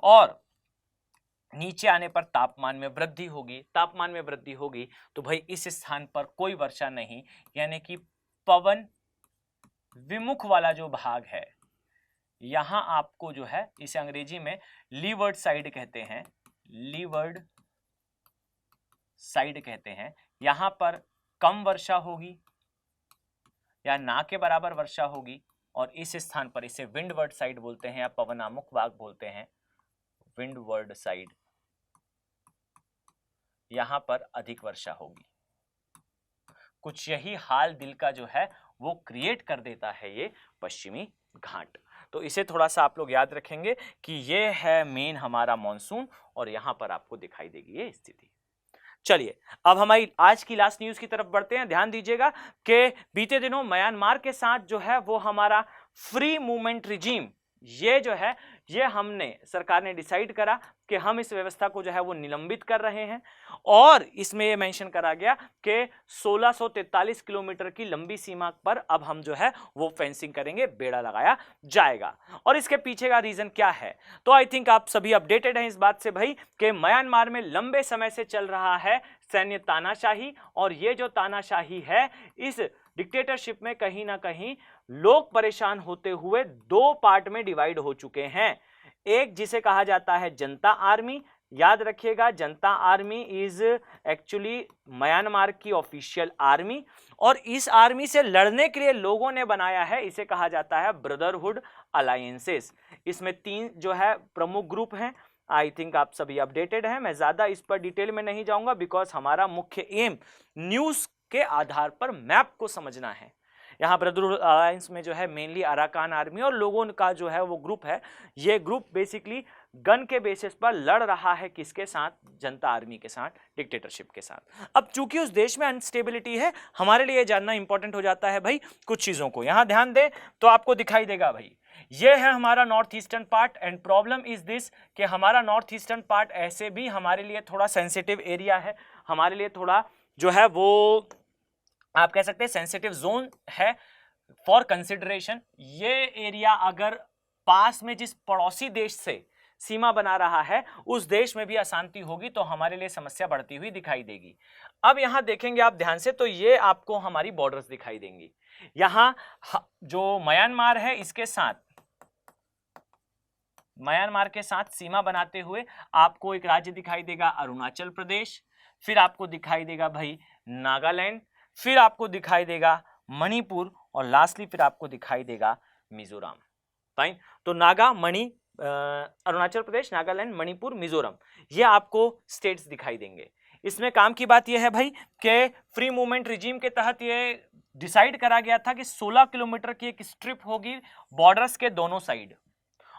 और नीचे आने पर तापमान में वृद्धि होगी। तापमान में वृद्धि होगी तो भाई इस स्थान पर कोई वर्षा नहीं, यानी कि पवन विमुख वाला जो भाग है, यहां आपको जो है इसे अंग्रेजी में लीवर्ड साइड कहते हैं, लीवर्ड साइड कहते हैं। यहां पर कम वर्षा होगी या ना के बराबर वर्षा होगी, और इस स्थान पर इसे विंडवर्ड साइड बोलते हैं या पवनामुख भाग बोलते हैं, विंडवर्ड साइड। यहां पर अधिक वर्षा होगी। कुछ यही हाल दिल का जो है वो क्रिएट कर देता है ये पश्चिमी घाट। तो इसे थोड़ा सा आप लोग याद रखेंगे कि ये है मेन हमारा मॉनसून, और यहां पर आपको दिखाई देगी ये स्थिति। चलिए अब हमारी आज की लास्ट न्यूज की तरफ बढ़ते हैं। ध्यान दीजिएगा कि बीते दिनों म्यांमार के साथ जो है वो हमारा फ्री मूवमेंट रिजीम, ये जो है ये हमने सरकार ने डिसाइड करा कि हम इस व्यवस्था को जो है वो निलंबित कर रहे हैं, और इसमें ये मेंशन करा गया कि 1643 किलोमीटर की लंबी सीमा पर अब हम जो है वो फेंसिंग करेंगे, बेड़ा लगाया जाएगा। और इसके पीछे का रीजन क्या है, तो आई थिंक आप सभी अपडेटेड हैं इस बात से भाई कि म्यांमार में लंबे समय से चल रहा है सैन्य तानाशाही, और ये जो तानाशाही है इस डिक्टेटरशिप में कहीं ना कहीं लोग परेशान होते हुए दो पार्ट में डिवाइड हो चुके हैं। एक जिसे कहा जाता है जनता आर्मी, याद रखिएगा जनता आर्मी इज एक्चुअली म्यांमार की ऑफिशियल आर्मी, और इस आर्मी से लड़ने के लिए लोगों ने बनाया है, इसे कहा जाता है ब्रदरहुड अलायंसेस। इसमें 3 जो है प्रमुख ग्रुप हैं। आई थिंक आप सभी अपडेटेड हैं, मैं ज्यादा इस पर डिटेल में नहीं जाऊंगा बिकॉज हमारा मुख्य एम न्यूज के आधार पर मैप को समझना है। यहाँ ब्रदरहुड अलायंस में जो है मेनली अराकान आर्मी और लोगों का जो है वो ग्रुप है, ये ग्रुप बेसिकली गन के बेसिस पर लड़ रहा है किसके साथ, जनता आर्मी के साथ, डिक्टेटरशिप के साथ। अब चूंकि उस देश में अनस्टेबिलिटी है, हमारे लिए जानना इंपॉर्टेंट हो जाता है भाई कुछ चीजों को। यहाँ ध्यान दें तो आपको दिखाई देगा भाई ये है हमारा north eastern part, and problem is this कि हमारा नॉर्थ ईस्टर्न पार्ट ऐसे भी हमारे लिए थोड़ा सेंसिटिव एरिया है, हमारे लिए थोड़ा जो है वो आप कह सकते हैं सेंसिटिव जोन है फॉर कंसिडरेशन। ये एरिया अगर पास में जिस पड़ोसी देश से सीमा बना रहा है उस देश में भी अशांति होगी तो हमारे लिए समस्या बढ़ती हुई दिखाई देगी। अब यहां देखेंगे आप ध्यान से तो ये आपको हमारी बॉर्डर्स दिखाई देंगी। यहां जो म्यांमार है इसके साथ, म्यांमार के साथ सीमा बनाते हुए आपको एक राज्य दिखाई देगा अरुणाचल प्रदेश, फिर आपको दिखाई देगा भाई नागालैंड, फिर आपको दिखाई देगा मणिपुर, और लास्टली फिर आपको दिखाई देगा मिजोरम। फाइन, तो नागा, मणि, अरुणाचल प्रदेश, नागालैंड, मणिपुर, मिजोरम, ये आपको स्टेट्स दिखाई देंगे। इसमें काम की बात यह है भाई कि फ्री मूवमेंट रिजीम के तहत ये डिसाइड करा गया था कि 16 किलोमीटर की एक स्ट्रिप होगी बॉर्डर्स के दोनों साइड,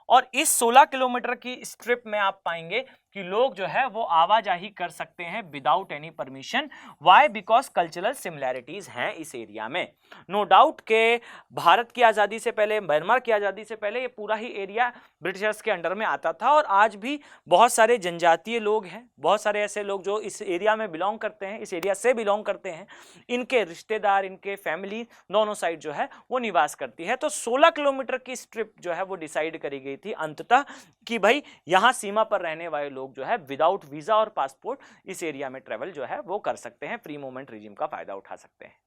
और इस 16 किलोमीटर की स्ट्रिप में आप पाएंगे कि लोग जो है वो आवाजाही कर सकते हैं without any permission. Why? Because cultural similarities हैं इस एरिया में। नो डाउट के भारत की आज़ादी से पहले, म्यांमार की आज़ादी से पहले ये पूरा ही एरिया ब्रिटिशर्स के अंडर में आता था, और आज भी बहुत सारे जनजातीय लोग हैं, बहुत सारे ऐसे लोग जो इस एरिया में बिलोंग करते हैं, इस एरिया से बिलोंग करते हैं, इनके रिश्तेदार, इनके फैमिली दोनों साइड जो है वो निवास करती है। तो 16 किलोमीटर की स्ट्रिप जो है वो डिसाइड करी गई थी अंततः कि भाई यहाँ सीमा पर रहने वाले लोग लोग जो है विदाउट वीजा और पासपोर्ट इस एरिया में ट्रेवल जो है वो कर सकते हैं, फ्री मूवमेंट रिजीम का फायदा उठा सकते हैं।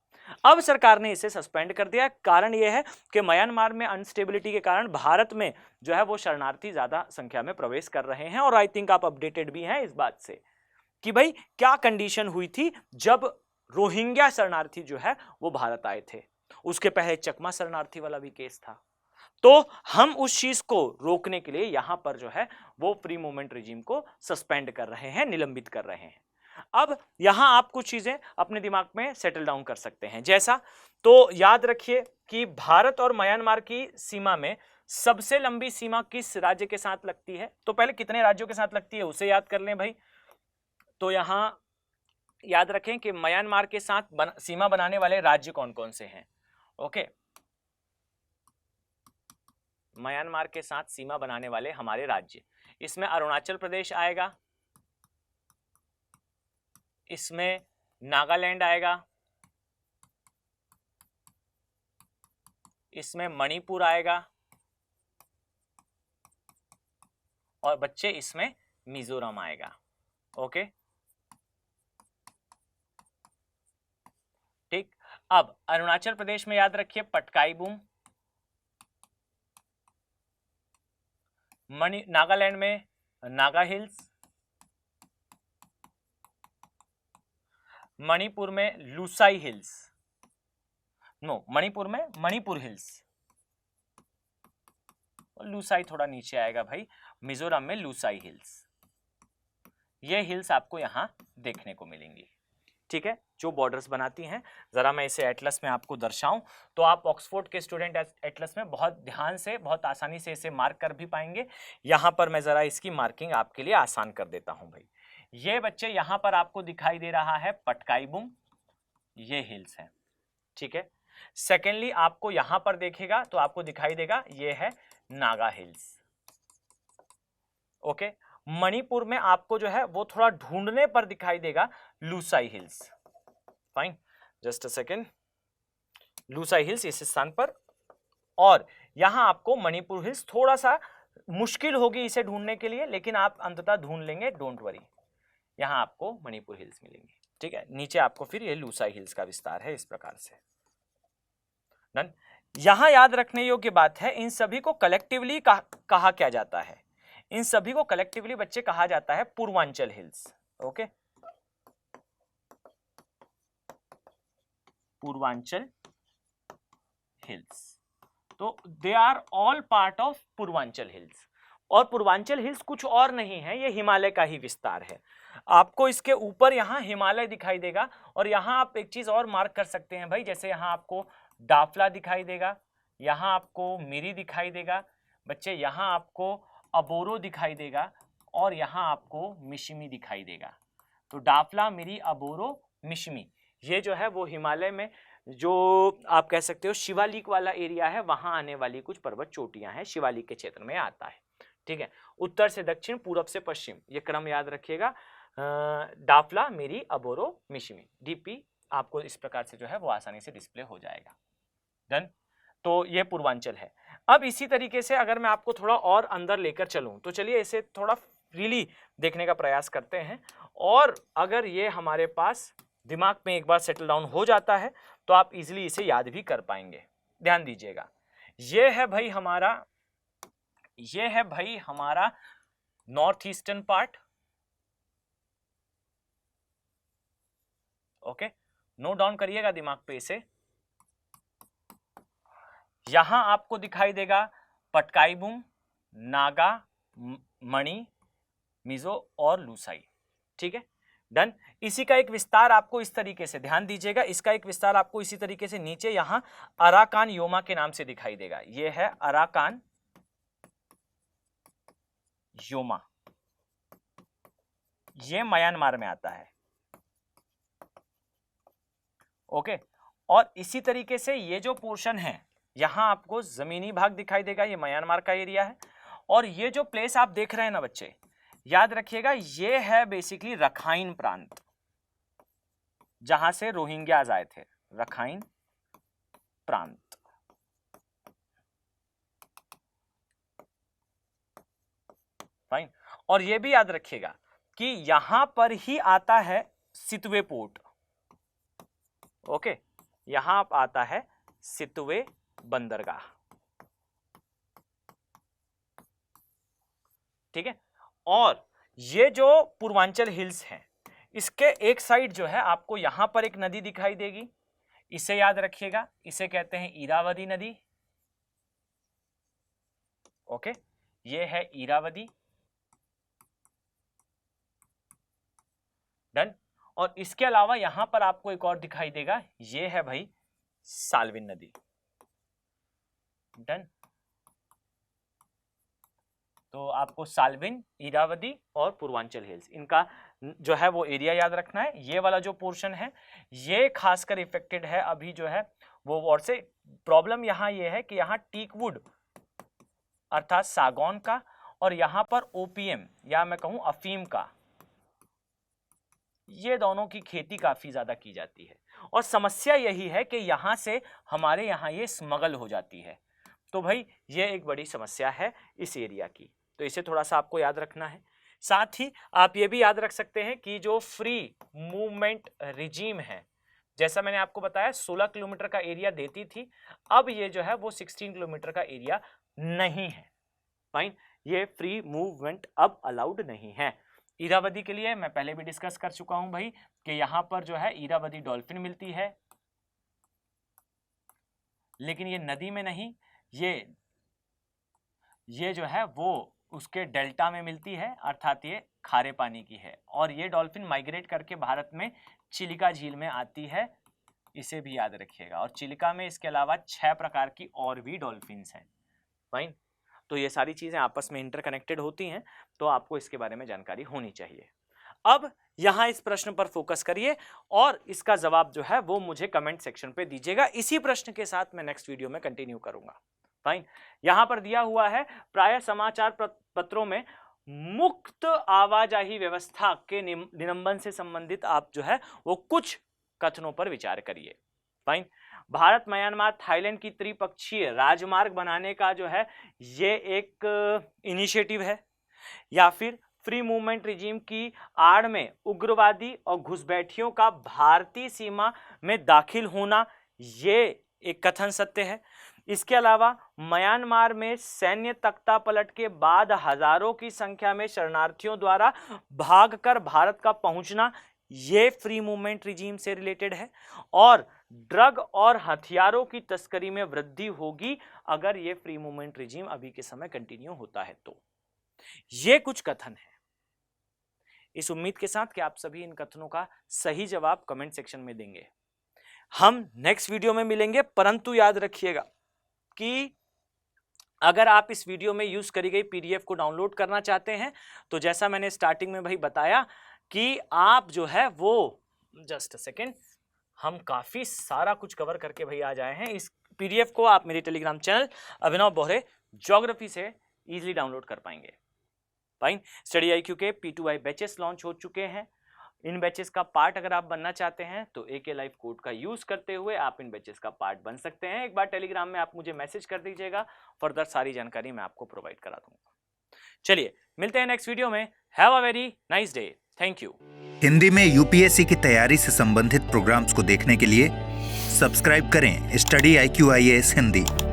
अब सरकार ने इसे सस्पेंड कर दिया। कारण यह है कि म्यांमार में अनस्टेबिलिटी के कारण भारत में जो है वो शरणार्थी ज्यादा संख्या में प्रवेश कर रहे हैं, और आई थिंक आप अपडेटेड भी हैं इस बात से कि भाई क्या कंडीशन हुई थी जब रोहिंग्या शरणार्थी जो है वो भारत आए थे। उसके पहले चकमा शरणार्थी वाला भी केस था। तो हम उस चीज को रोकने के लिए यहां पर जो है वो फ्री मूवमेंट रिजीम को सस्पेंड कर रहे हैं, निलंबित कर रहे हैं। अब यहां आप कुछ चीजें अपने दिमाग में सेटल डाउन कर सकते हैं। जैसा, तो याद रखिए कि भारत और म्यांमार की सीमा में सबसे लंबी सीमा किस राज्य के साथ लगती है? तो पहले कितने राज्यों के साथ लगती है उसे याद कर लें भाई। तो यहां याद रखें कि म्यांमार के साथ सीमा बनाने वाले राज्य कौन कौन से हैं। ओके, म्यांमार के साथ सीमा बनाने वाले हमारे राज्य, इसमें अरुणाचल प्रदेश आएगा, इसमें नागालैंड आएगा, इसमें मणिपुर आएगा, और बच्चे इसमें मिजोरम आएगा। ओके, ठीक। अब अरुणाचल प्रदेश में याद रखिए पटकाई-बूम, नागालैंड में नागा हिल्स, मणिपुर में लुसाई हिल्स, मणिपुर में मणिपुर हिल्स, लुसाई थोड़ा नीचे आएगा भाई, मिजोरम में लुसाई हिल्स। ये हिल्स आपको यहां देखने को मिलेंगी, ठीक है, जो बॉर्डर्स बनाती हैं। जरा मैं इसे एटलस में आपको दर्शाऊं तो आप ऑक्सफोर्ड के स्टूडेंट एटलस में बहुत ध्यान से, बहुत आसानी से इसे मार्क कर भी पाएंगे। यहां पर मैं जरा इसकी मार्किंग आपके लिए आसान कर देता हूं भाई। ये बच्चे यहां पर आपको दिखाई दे रहा है पटकाई-बूम, ये हिल्स है, ठीक है। सेकेंडली आपको यहां पर देखेगा तो आपको दिखाई देगा ये है नागा हिल्स। ओके, मणिपुर में आपको जो है वो थोड़ा ढूंढने पर दिखाई देगा Lushai hills. Fine, just a second, Lushai hills इस स्थान पर, और यहां आपको मणिपुर हिल्स, थोड़ा सा मुश्किल होगी इसे ढूंढने के लिए, लेकिन आप अंततः ढूंढ लेंगे, डोंट वरी। यहां आपको मणिपुर हिल्स मिलेंगे, ठीक है। नीचे आपको फिर ये लुसाई हिल्स का विस्तार है इस प्रकार से। डन। यहां याद रखने योग्य बात है, इन सभी को कलेक्टिवली कहा क्या जाता है? इन सभी को कलेक्टिवली बच्चे कहा जाता है Purvanchal hills. Okay, Purvanchal hills, तो they are all part of Purvanchal hills. और पूर्वांचल हिल्स कुछ और नहीं है, ये हिमालय का ही विस्तार है। आपको इसके ऊपर यहां हिमालय दिखाई देगा, और यहां आप एक चीज और मार्क कर सकते हैं भाई, जैसे यहां आपको डाफला दिखाई देगा, यहां आपको मिरी दिखाई देगा बच्चे, यहां आपको अबोरो दिखाई देगा, और यहां आपको मिशिमी दिखाई देगा। तो डाफला, मिरी, अबोरो, मिशिमी, ये जो है वो हिमालय में जो आप कह सकते हो शिवालिक वाला एरिया है, वहां आने वाली कुछ पर्वत चोटियां हैं, शिवालिक के क्षेत्र में आता है, ठीक है। उत्तर से दक्षिण, पूरब से पश्चिम, ये क्रम याद रखिएगा। डाफला, मिरी, अबोरो, मिशिमी, डीपी आपको इस प्रकार से जो है वो आसानी से डिस्प्ले हो जाएगा। डन। तो ये पूर्वांचल है। अब इसी तरीके से अगर मैं आपको थोड़ा और अंदर लेकर चलूं तो चलिए इसे थोड़ा फ्रीली देखने का प्रयास करते हैं, और अगर ये हमारे पास दिमाग में एक बार सेटल डाउन हो जाता है तो आप इजीली इसे याद भी कर पाएंगे। ध्यान दीजिएगा, ये है भाई हमारा north eastern part. Okay, note down करिएगा दिमाग पे इसे। यहां आपको दिखाई देगा पटकाई-बूम, नागा, मणि, मिजो और लुसाई, ठीक है। डन। इसी का एक विस्तार आपको इस तरीके से, ध्यान दीजिएगा, इसका एक विस्तार आपको इसी तरीके से नीचे यहां अराकान योमा के नाम से दिखाई देगा। यह है अराकान योमा, यह म्यांमार में आता है। ओके, और इसी तरीके से ये जो पोर्शन है यहां आपको जमीनी भाग दिखाई देगा, ये म्यांमार का एरिया है। और ये जो प्लेस आप देख रहे हैं ना बच्चे, याद रखिएगा, ये है बेसिकली रखाइन प्रांत, जहां से रोहिंग्याज आए थे, रखाइन प्रांत। फाइन। और ये भी याद रखिएगा कि यहां पर ही आता है सितवे पोर्ट। ओके, यहां आता है सितवे बंदरगाह। ठीक है, और ये जो पूर्वांचल हिल्स हैं, इसके एक साइड जो है आपको यहां पर एक नदी दिखाई देगी, इसे याद रखिएगा, इसे कहते हैं इरावदी नदी। ओके, ये है इरावदी। डन। और इसके अलावा यहां पर आपको एक और दिखाई देगा, ये है भाई साल्विन नदी। डन। तो आपको साल्विन, इरावदी और पूर्वांचल हिल्स, इनका जो है वो एरिया याद रखना है। ये वाला जो पोर्शन है ये खासकर इफेक्टेड है अभी जो है वो वॉर से। प्रॉब्लम यहाँ ये है कि यहाँ टीकवुड अर्थात सागौन का और यहाँ पर ओपीएम या मैं कहूँ अफीम का, ये दोनों की खेती काफी ज्यादा की जाती है। और समस्या यही है कि यहाँ से हमारे यहाँ ये स्मगल हो जाती है। तो भाई ये एक बड़ी समस्या है इस एरिया की, तो इसे थोड़ा सा आपको याद रखना है। साथ ही आप ये भी याद रख सकते हैं कि जो फ्री मूवमेंट रिजीम है, जैसा मैंने आपको बताया 16 किलोमीटर का एरिया देती थी, अब ये जो है वो 16 किलोमीटर का एरिया नहीं है। फाइन, ये फ्री मूवमेंट अब अलाउड नहीं है। इरावदी के लिए मैं पहले भी डिस्कस कर चुका हूं भाई कि यहां पर जो है इरावदी डॉल्फिन मिलती है, लेकिन ये नदी में नहीं, ये जो है वो उसके डेल्टा में मिलती है, अर्थात ये खारे पानी की है। और ये डॉल्फिन माइग्रेट करके भारत में चिलिका झील में आती है, इसे भी याद रखिएगा। और चिलिका में इसके अलावा 6 प्रकार की और भी डॉल्फिन्स हैं। फाइन, तो ये सारी चीजें आपस में इंटरकनेक्टेड होती हैं, तो आपको इसके बारे में जानकारी होनी चाहिए। अब यहां इस प्रश्न पर फोकस करिए और इसका जवाब जो है वो मुझे कमेंट सेक्शन पे दीजिएगा। इसी प्रश्न के साथ मैं नेक्स्ट वीडियो में कंटिन्यू करूंगा। फाइन, यहां पर दिया हुआ है प्राय समाचार पत्रों में मुक्त आवाजाही व्यवस्था के निलंबन से संबंधित आप जो है वो कुछ कथनों पर विचार करिए। फाइन, भारत म्यांमार थाईलैंड की त्रिपक्षीय राजमार्ग बनाने का जो है ये एक इनिशिएटिव है, या फिर फ्री मूवमेंट रिजीम की आड़ में उग्रवादी और घुसपैठियों का भारतीय सीमा में दाखिल होना, ये एक कथन सत्य है। इसके अलावा म्यांमार में सैन्य तख्ता पलट के बाद हजारों की संख्या में शरणार्थियों द्वारा भागकर भारत का पहुंचना, ये फ्री मूवमेंट रिजीम से रिलेटेड है। और ड्रग और हथियारों की तस्करी में वृद्धि होगी अगर ये फ्री मूवमेंट रिजीम अभी के समय कंटिन्यू होता है। तो ये कुछ कथन है। इस उम्मीद के साथ कि आप सभी इन कथनों का सही जवाब कमेंट सेक्शन में देंगे। हम नेक्स्ट वीडियो में मिलेंगे, परंतु याद रखिएगा कि अगर आप इस वीडियो में यूज करी गई पीडीएफ को डाउनलोड करना चाहते हैं तो जैसा मैंने स्टार्टिंग में भाई बताया कि आप जो है वो जस्ट अ सेकेंड, हम काफी सारा कुछ कवर करके भाई आ जाए हैं। इस पीडीएफ को आप मेरे टेलीग्राम चैनल अभिनव बोहरे ज्योग्राफी से इजीली डाउनलोड कर पाएंगे। फाइन, स्टडी IQ के P2I बैचेस लॉन्च हो चुके हैं। इन बैचेस का पार्ट अगर आप बनना चाहते हैं तो AK लाइफ कोड का यूज करते हुए आप इन बैचेस का पार्ट बन सकते हैं। एक बार टेलीग्राम में आप मुझे मैसेज कर दीजिएगा, फर्दर सारी जानकारी मैं आपको प्रोवाइड करा दूंगा। चलिए मिलते हैं नेक्स्ट वीडियो में। Have a very nice day. Thank you. Hindi में UPSC की तैयारी से संबंधित प्रोग्राम्स को देखने के लिए सब्सक्राइब करें स्टडी IQ IAS हिंदी।